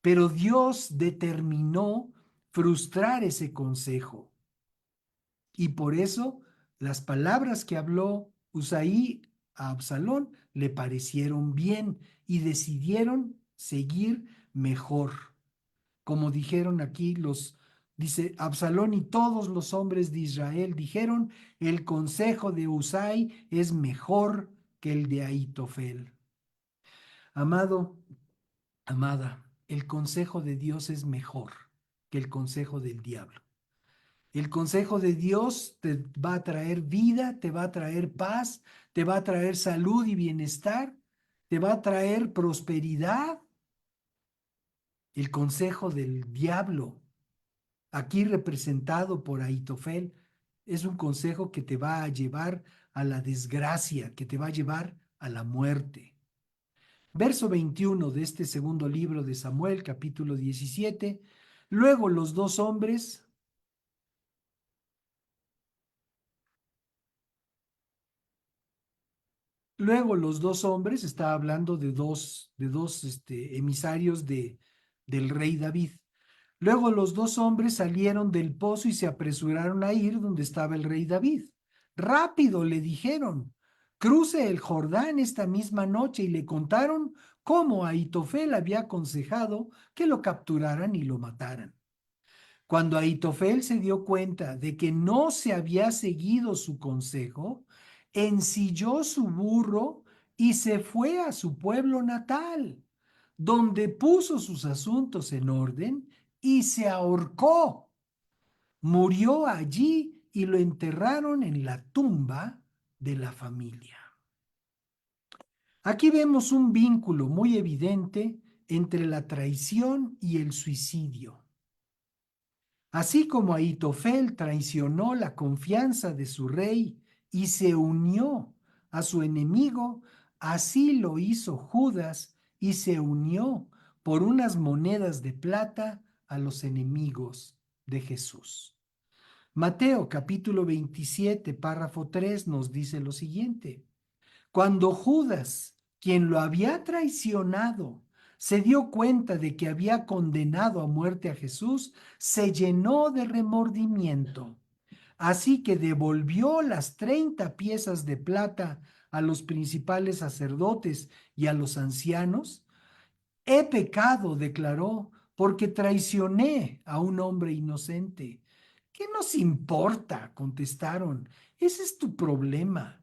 Pero Dios determinó frustrar ese consejo. Y por eso las palabras que habló Husai a Absalón le parecieron bien y decidieron seguir mejor. Como dijeron aquí dice Absalón y todos los hombres de Israel dijeron, el consejo de Husai es mejor que el de Ahitofel. Amado, amada, el consejo de Dios es mejor que el consejo del diablo. El consejo de Dios te va a traer vida, te va a traer paz, te va a traer salud y bienestar, te va a traer prosperidad. El consejo del diablo, aquí representado por Ahitofel, es un consejo que te va a llevar a la desgracia, que te va a llevar a la muerte. Verso 21 de este segundo libro de Samuel, capítulo 17. Luego los dos hombres está hablando de dos emisarios del rey David. Luego los dos hombres salieron del pozo y se apresuraron a ir donde estaba el rey David. Rápido, le dijeron, cruce el Jordán esta misma noche, y le contaron cómo Ahitofel había aconsejado que lo capturaran y lo mataran. Cuando Ahitofel se dio cuenta de que no se había seguido su consejo, ensilló su burro y se fue a su pueblo natal, donde puso sus asuntos en orden y se ahorcó. Murió allí y lo enterraron en la tumba de la familia. Aquí vemos un vínculo muy evidente entre la traición y el suicidio. Así como Ahitofel traicionó la confianza de su rey y se unió a su enemigo, así lo hizo Judas y se unió por unas monedas de plata a los enemigos de Jesús. Mateo capítulo 27, párrafo 3 nos dice lo siguiente: cuando Judas, quien lo había traicionado, se dio cuenta de que había condenado a muerte a Jesús, se llenó de remordimiento. Así que devolvió las 30 piezas de plata a los principales sacerdotes y a los ancianos. He pecado, declaró, porque traicioné a un hombre inocente. ¿Qué nos importa?, contestaron. Ese es tu problema.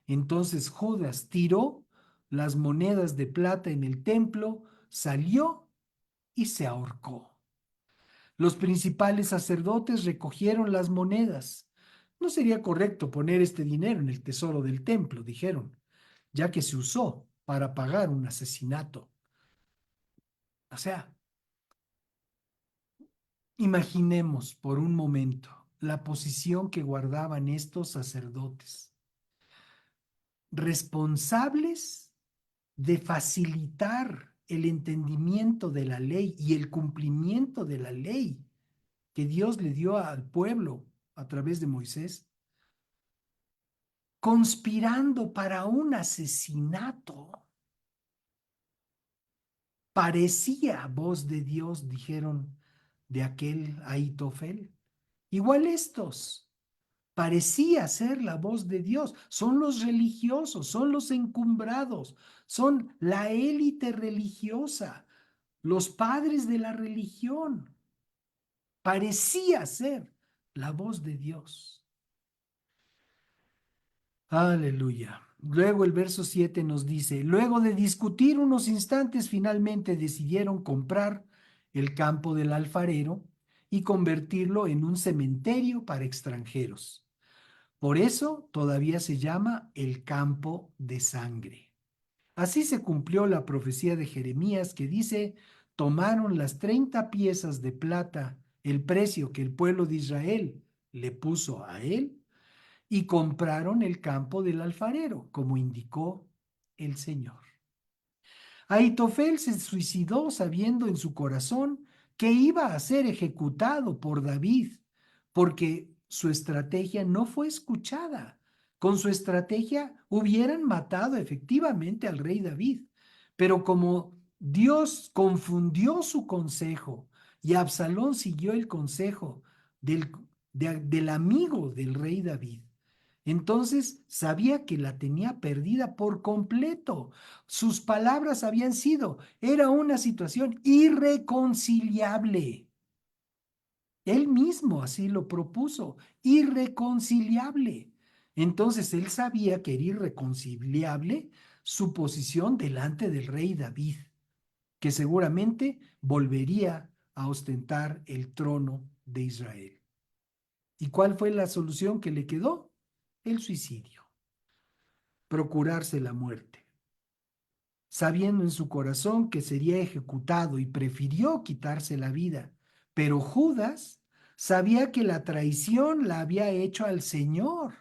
Entonces Judas tiró las monedas de plata en el templo, salió y se ahorcó. Los principales sacerdotes recogieron las monedas. No sería correcto poner este dinero en el tesoro del templo, dijeron, ya que se usó para pagar un asesinato. O sea, imaginemos por un momento la posición que guardaban estos sacerdotes, responsables de facilitar el entendimiento de la ley y el cumplimiento de la ley que Dios le dio al pueblo a través de Moisés, conspirando para un asesinato. Parecía voz de Dios, dijeron de aquel Ahitofel. Igual estos, parecía ser la voz de Dios. Son los religiosos, son los encumbrados, son la élite religiosa, los padres de la religión. Parecía ser la voz de Dios. Aleluya. Luego el verso 7 nos dice: luego de discutir unos instantes, finalmente decidieron comprar el campo del alfarero y convertirlo en un cementerio para extranjeros. Por eso todavía se llama el campo de sangre. Así se cumplió la profecía de Jeremías que dice: tomaron las 30 piezas de plata, el precio que el pueblo de Israel le puso a él, y compraron el campo del alfarero, como indicó el Señor. Ahitofel se suicidó sabiendo en su corazón que iba a ser ejecutado por David, porque su estrategia no fue escuchada. Con su estrategia hubieran matado efectivamente al rey David, pero como Dios confundió su consejo y Absalón siguió el consejo del amigo del rey David, Entonces sabía que la tenía perdida por completo. Sus palabras habían sido, era una situación irreconciliable. Él mismo así lo propuso, irreconciliable. Entonces él sabía que era irreconciliable su posición delante del rey David, que seguramente volvería a ostentar el trono de Israel. ¿Y cuál fue la solución que le quedó? El suicidio, procurarse la muerte, sabiendo en su corazón que sería ejecutado, y prefirió quitarse la vida. Pero Judas sabía que la traición la había hecho al Señor,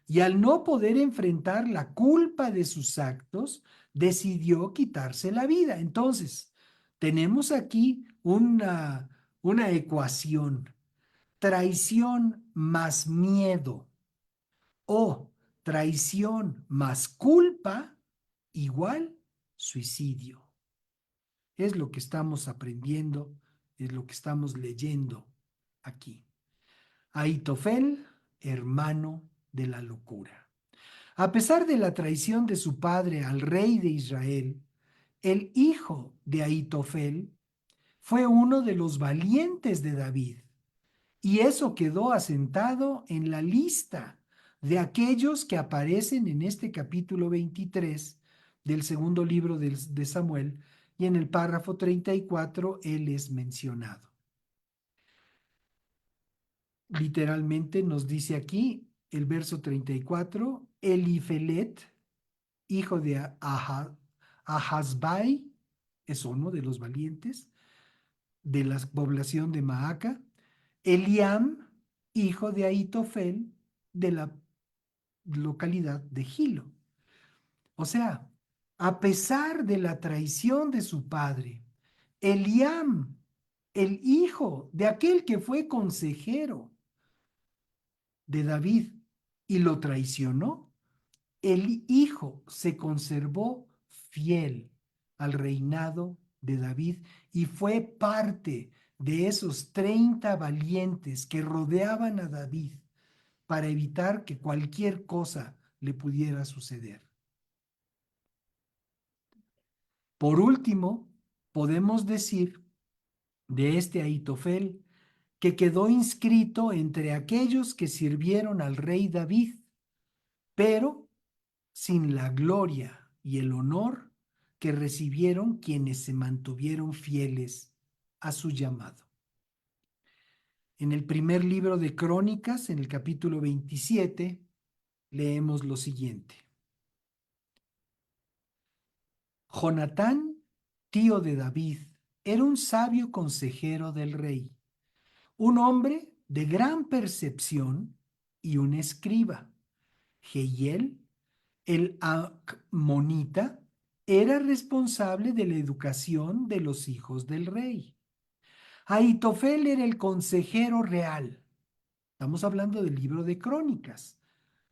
y al no poder enfrentar la culpa de sus actos, decidió quitarse la vida. Entonces, tenemos aquí una ecuación: traición más miedo o traición más culpa igual suicidio. Es lo que estamos aprendiendo, es lo que estamos leyendo aquí. Ahitofel, hermano de la locura. A pesar de la traición de su padre al rey de Israel, el hijo de Ahitofel fue uno de los valientes de David, y eso quedó asentado en la lista de aquellos que aparecen en este capítulo 23 del segundo libro de Samuel, y en el párrafo 34 él es mencionado. Literalmente nos dice aquí el verso 34, Elifelet, hijo de Ahasbai, es uno de los valientes de la población de Maaca. Eliam, hijo de Ahitofel, de la localidad de Gilo. O sea, a pesar de la traición de su padre, Eliam, el hijo de aquel que fue consejero de David y lo traicionó, el hijo se conservó fiel al reinado de David y fue parte de esos 30 valientes que rodeaban a David para evitar que cualquier cosa le pudiera suceder. Por último, podemos decir de este Ahitofel que quedó inscrito entre aquellos que sirvieron al rey David, pero sin la gloria y el honor que recibieron quienes se mantuvieron fieles a su llamado. En el primer libro de Crónicas, en el capítulo 27, leemos lo siguiente. Jonatán, tío de David, era un sabio consejero del rey, un hombre de gran percepción y un escriba. Jehiel, el Acmonita, era responsable de la educación de los hijos del rey. Ahitofel era el consejero real. Estamos hablando del libro de Crónicas,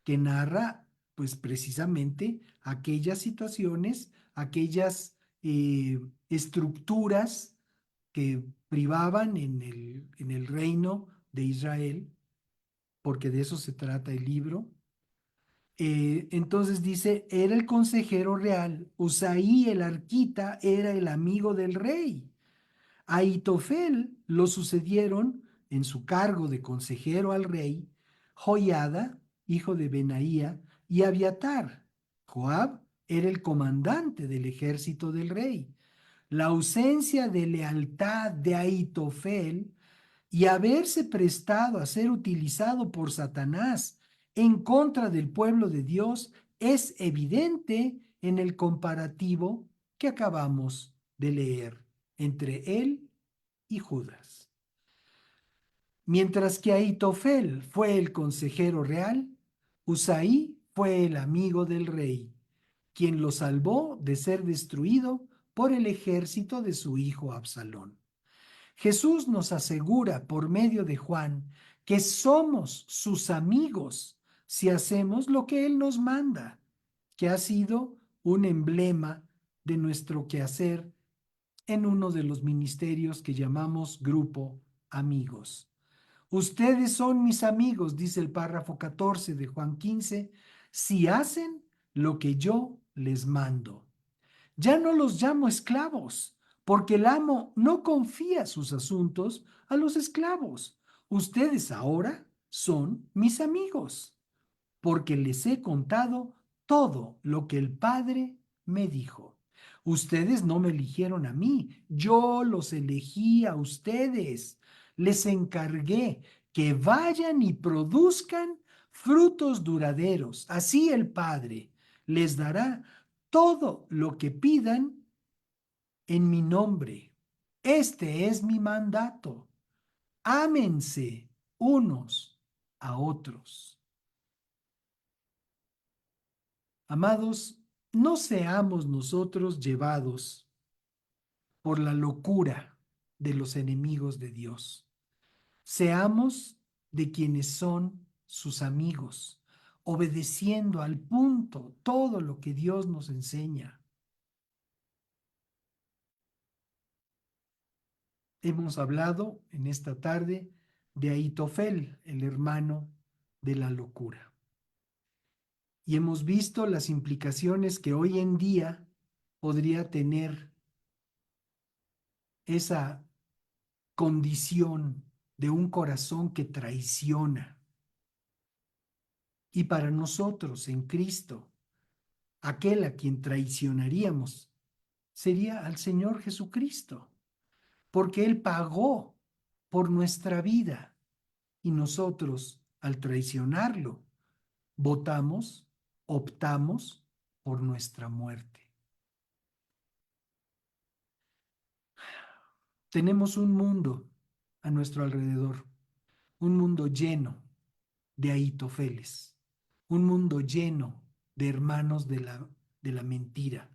que narra, pues, precisamente aquellas situaciones, aquellas estructuras que privaban en el reino de Israel, porque de eso se trata el libro. Entonces dice, era el consejero real. Usaí el arquita era el amigo del rey. A Ahitofel lo sucedieron en su cargo de consejero al rey Joiada, hijo de Benaía, y Abiatar. Joab era el comandante del ejército del rey. La ausencia de lealtad de Ahitofel y haberse prestado a ser utilizado por Satanás en contra del pueblo de Dios es evidente en el comparativo que acabamos de leer entre él y Judas. Mientras que Ahitofel fue el consejero real, Usaí fue el amigo del rey, quien lo salvó de ser destruido por el ejército de su hijo Absalón. Jesús nos asegura por medio de Juan que somos sus amigos si hacemos lo que Él nos manda, que ha sido un emblema de nuestro quehacer en uno de los ministerios que llamamos Grupo Amigos. Ustedes son mis amigos, dice el párrafo 14 de Juan 15, si hacen lo que yo les mando. Ya no los llamo esclavos, porque el amo no confía sus asuntos a los esclavos. Ustedes ahora son mis amigos, porque les he contado todo lo que el Padre me dijo. Ustedes no me eligieron a mí, yo los elegí a ustedes. Les encargué que vayan y produzcan frutos duraderos. Así el Padre les dará todo lo que pidan en mi nombre. Este es mi mandato. Ámense unos a otros. Amados, no seamos nosotros llevados por la locura de los enemigos de Dios. Seamos de quienes son sus amigos, obedeciendo al punto todo lo que Dios nos enseña. Hemos hablado en esta tarde de Ahitofel, el hermano de la locura. Y hemos visto las implicaciones que hoy en día podría tener esa condición de un corazón que traiciona. Y para nosotros en Cristo, aquel a quien traicionaríamos sería al Señor Jesucristo, porque Él pagó por nuestra vida y nosotros, al traicionarlo, optamos por nuestra muerte. Tenemos un mundo a nuestro alrededor, un mundo lleno de Ahitofeles, un mundo lleno de hermanos de la mentira,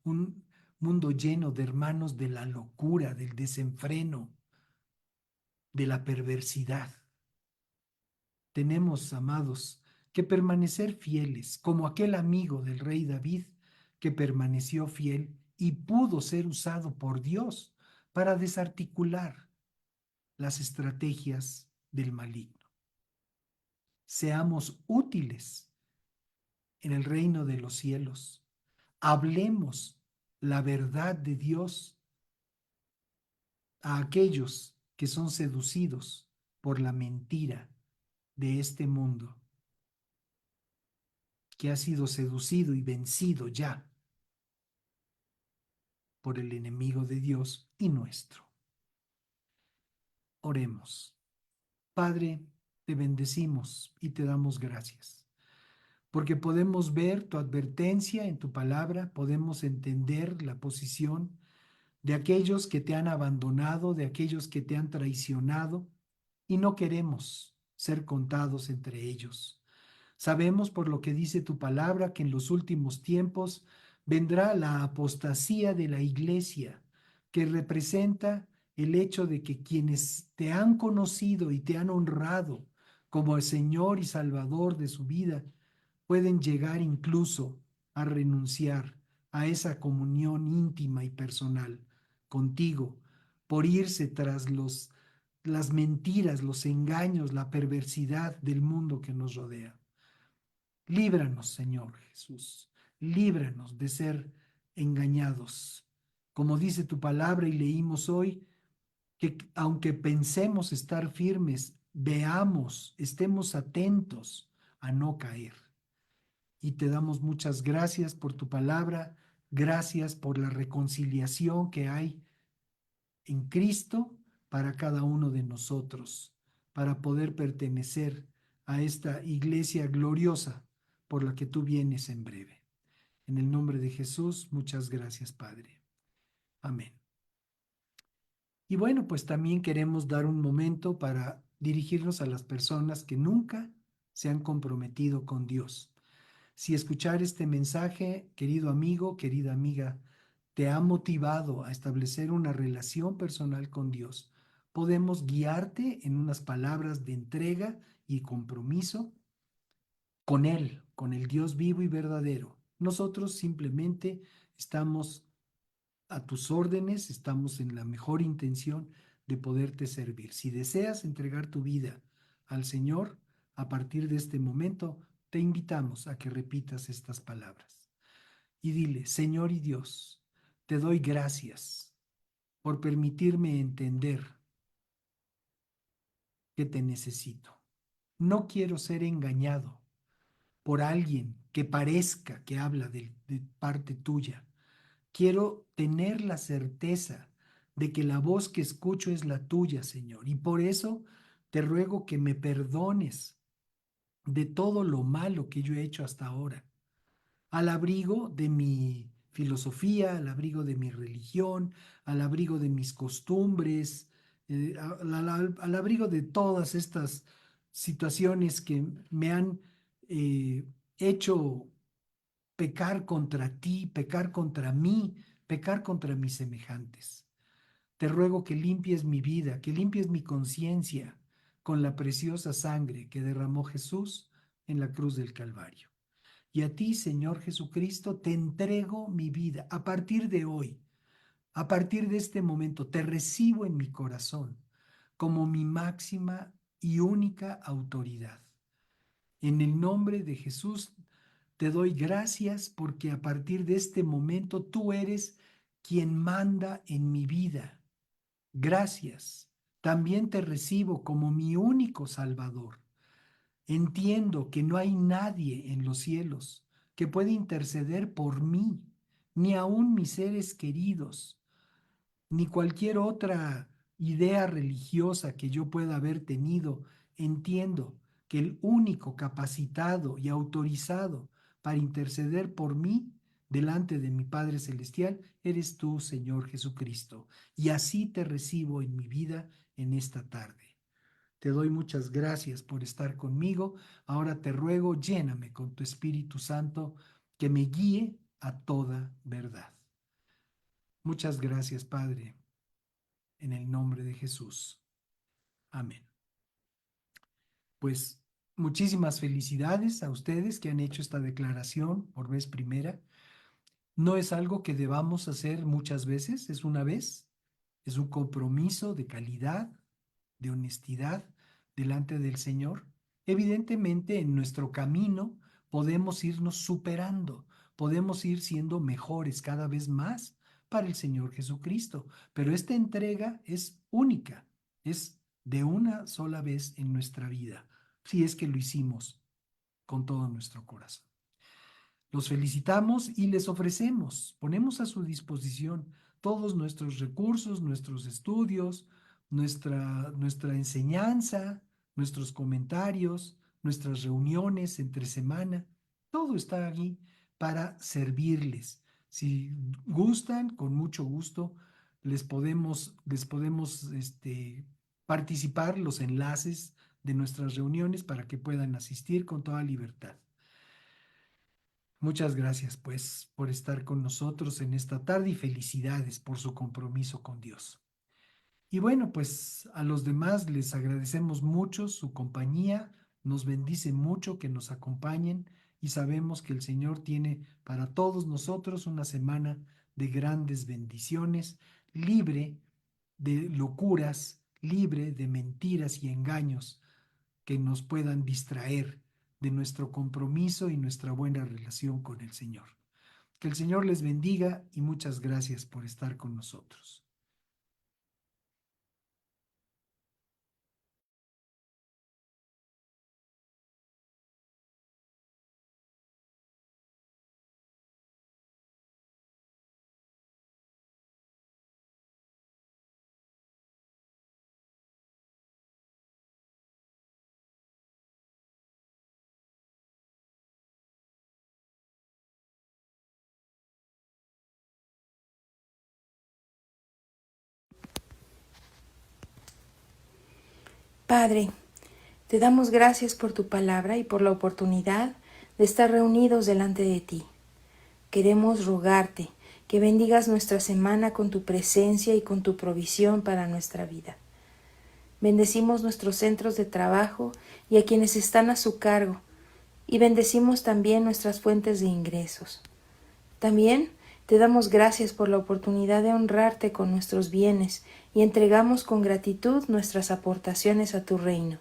un mundo lleno de hermanos de la locura, del desenfreno, de la perversidad. Tenemos, amados, que permanecer fieles, como aquel amigo del rey David que permaneció fiel y pudo ser usado por Dios para desarticular las estrategias del maligno. Seamos útiles en el reino de los cielos. Hablemos la verdad de Dios a aquellos que son seducidos por la mentira de este mundo, que ha sido seducido y vencido ya por el enemigo de Dios y nuestro. Oremos. Padre, te bendecimos y te damos gracias, porque podemos ver tu advertencia en tu palabra, podemos entender la posición de aquellos que te han abandonado, de aquellos que te han traicionado, y no queremos ser contados entre ellos. Sabemos por lo que dice tu palabra que en los últimos tiempos vendrá la apostasía de la iglesia, que representa el hecho de que quienes te han conocido y te han honrado como el Señor y Salvador de su vida, pueden llegar incluso a renunciar a esa comunión íntima y personal contigo por irse tras las mentiras, los engaños, la perversidad del mundo que nos rodea. Líbranos, Señor Jesús, líbranos de ser engañados. Como dice tu palabra y leímos hoy, que aunque pensemos estar firmes, veamos, estemos atentos a no caer. Y te damos muchas gracias por tu palabra, gracias por la reconciliación que hay en Cristo para cada uno de nosotros, para poder pertenecer a esta iglesia gloriosa por la que tú vienes en breve. En el nombre de Jesús, muchas gracias, Padre. Amén. Y bueno, pues también queremos dar un momento para dirigirnos a las personas que nunca se han comprometido con Dios. Si escuchar este mensaje, querido amigo, querida amiga, te ha motivado a establecer una relación personal con Dios, podemos guiarte en unas palabras de entrega y compromiso con Él, con el Dios vivo y verdadero. Nosotros simplemente estamos a tus órdenes, estamos en la mejor intención de poderte servir. Si deseas entregar tu vida al Señor, a partir de este momento, te invitamos a que repitas estas palabras. Y dile: Señor y Dios, te doy gracias por permitirme entender que te necesito. No quiero ser engañado por alguien que parezca que habla de parte tuya. Quiero tener la certeza de que la voz que escucho es la tuya, Señor. Y por eso te ruego que me perdones de todo lo malo que yo he hecho hasta ahora, al abrigo de mi filosofía, al abrigo de mi religión, al abrigo de mis costumbres, al abrigo de todas estas situaciones que me han hecho pecar contra ti, pecar contra mí, pecar contra mis semejantes. Te ruego que limpies mi vida, que limpies mi conciencia con la preciosa sangre que derramó Jesús en la cruz del Calvario. Y a ti, Señor Jesucristo, te entrego mi vida. A partir de hoy, a partir de este momento, te recibo en mi corazón como mi máxima y única autoridad. En el nombre de Jesús, te doy gracias porque a partir de este momento tú eres quien manda en mi vida. Gracias. También te recibo como mi único Salvador. Entiendo que no hay nadie en los cielos que pueda interceder por mí, ni aun mis seres queridos, ni cualquier otra idea religiosa que yo pueda haber tenido. Entiendo que el único capacitado y autorizado para interceder por mí delante de mi Padre Celestial eres tú, Señor Jesucristo. Y así te recibo en mi vida en esta tarde. Te doy muchas gracias por estar conmigo. Ahora te ruego, lléname con tu Espíritu Santo, que me guíe a toda verdad. Muchas gracias, Padre, en el nombre de Jesús. Amén. Pues muchísimas felicidades a ustedes que han hecho esta declaración por vez primera. No es algo que debamos hacer muchas veces, es una vez. Es un compromiso de calidad, de honestidad delante del Señor. Evidentemente, en nuestro camino podemos irnos superando, podemos ir siendo mejores cada vez más para el Señor Jesucristo, pero esta entrega es única, es de una sola vez en nuestra vida, si es que lo hicimos con todo nuestro corazón. Los felicitamos y les ofrecemos, ponemos a su disposición todos nuestros recursos, nuestros estudios, nuestra enseñanza, nuestros comentarios, nuestras reuniones entre semana. Todo está allí para servirles. Si gustan, con mucho gusto, les podemos participar los enlaces de nuestras reuniones para que puedan asistir con toda libertad. Muchas gracias, pues, por estar con nosotros en esta tarde y felicidades por su compromiso con Dios. Y bueno, pues a los demás les agradecemos mucho su compañía, nos bendice mucho que nos acompañen y sabemos que el Señor tiene para todos nosotros una semana de grandes bendiciones, libre de locuras, libre de mentiras y engaños que nos puedan distraer de nuestro compromiso y nuestra buena relación con el Señor. Que el Señor les bendiga y muchas gracias por estar con nosotros. Padre, te damos gracias por tu palabra y por la oportunidad de estar reunidos delante de ti. Queremos rogarte que bendigas nuestra semana con tu presencia y con tu provisión para nuestra vida. Bendecimos nuestros centros de trabajo y a quienes están a su cargo, y bendecimos también nuestras fuentes de ingresos. También te damos gracias por la oportunidad de honrarte con nuestros bienes y entregamos con gratitud nuestras aportaciones a tu reino.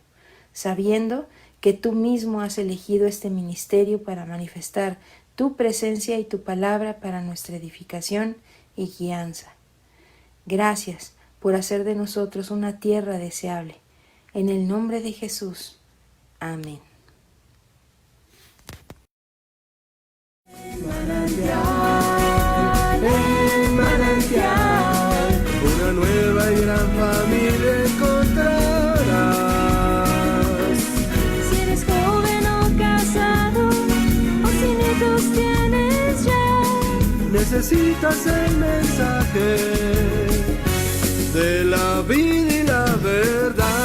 sabiendo que tú mismo has elegido este ministerio para manifestar tu presencia y tu palabra para nuestra edificación y guianza. Gracias por hacer de nosotros una tierra deseable. En el nombre de Jesús. Amén. Manantial, una nueva y gran familia encontrarás. Si eres joven o casado, o si nietos tienes ya, Necesitas el mensaje de la vida y la verdad.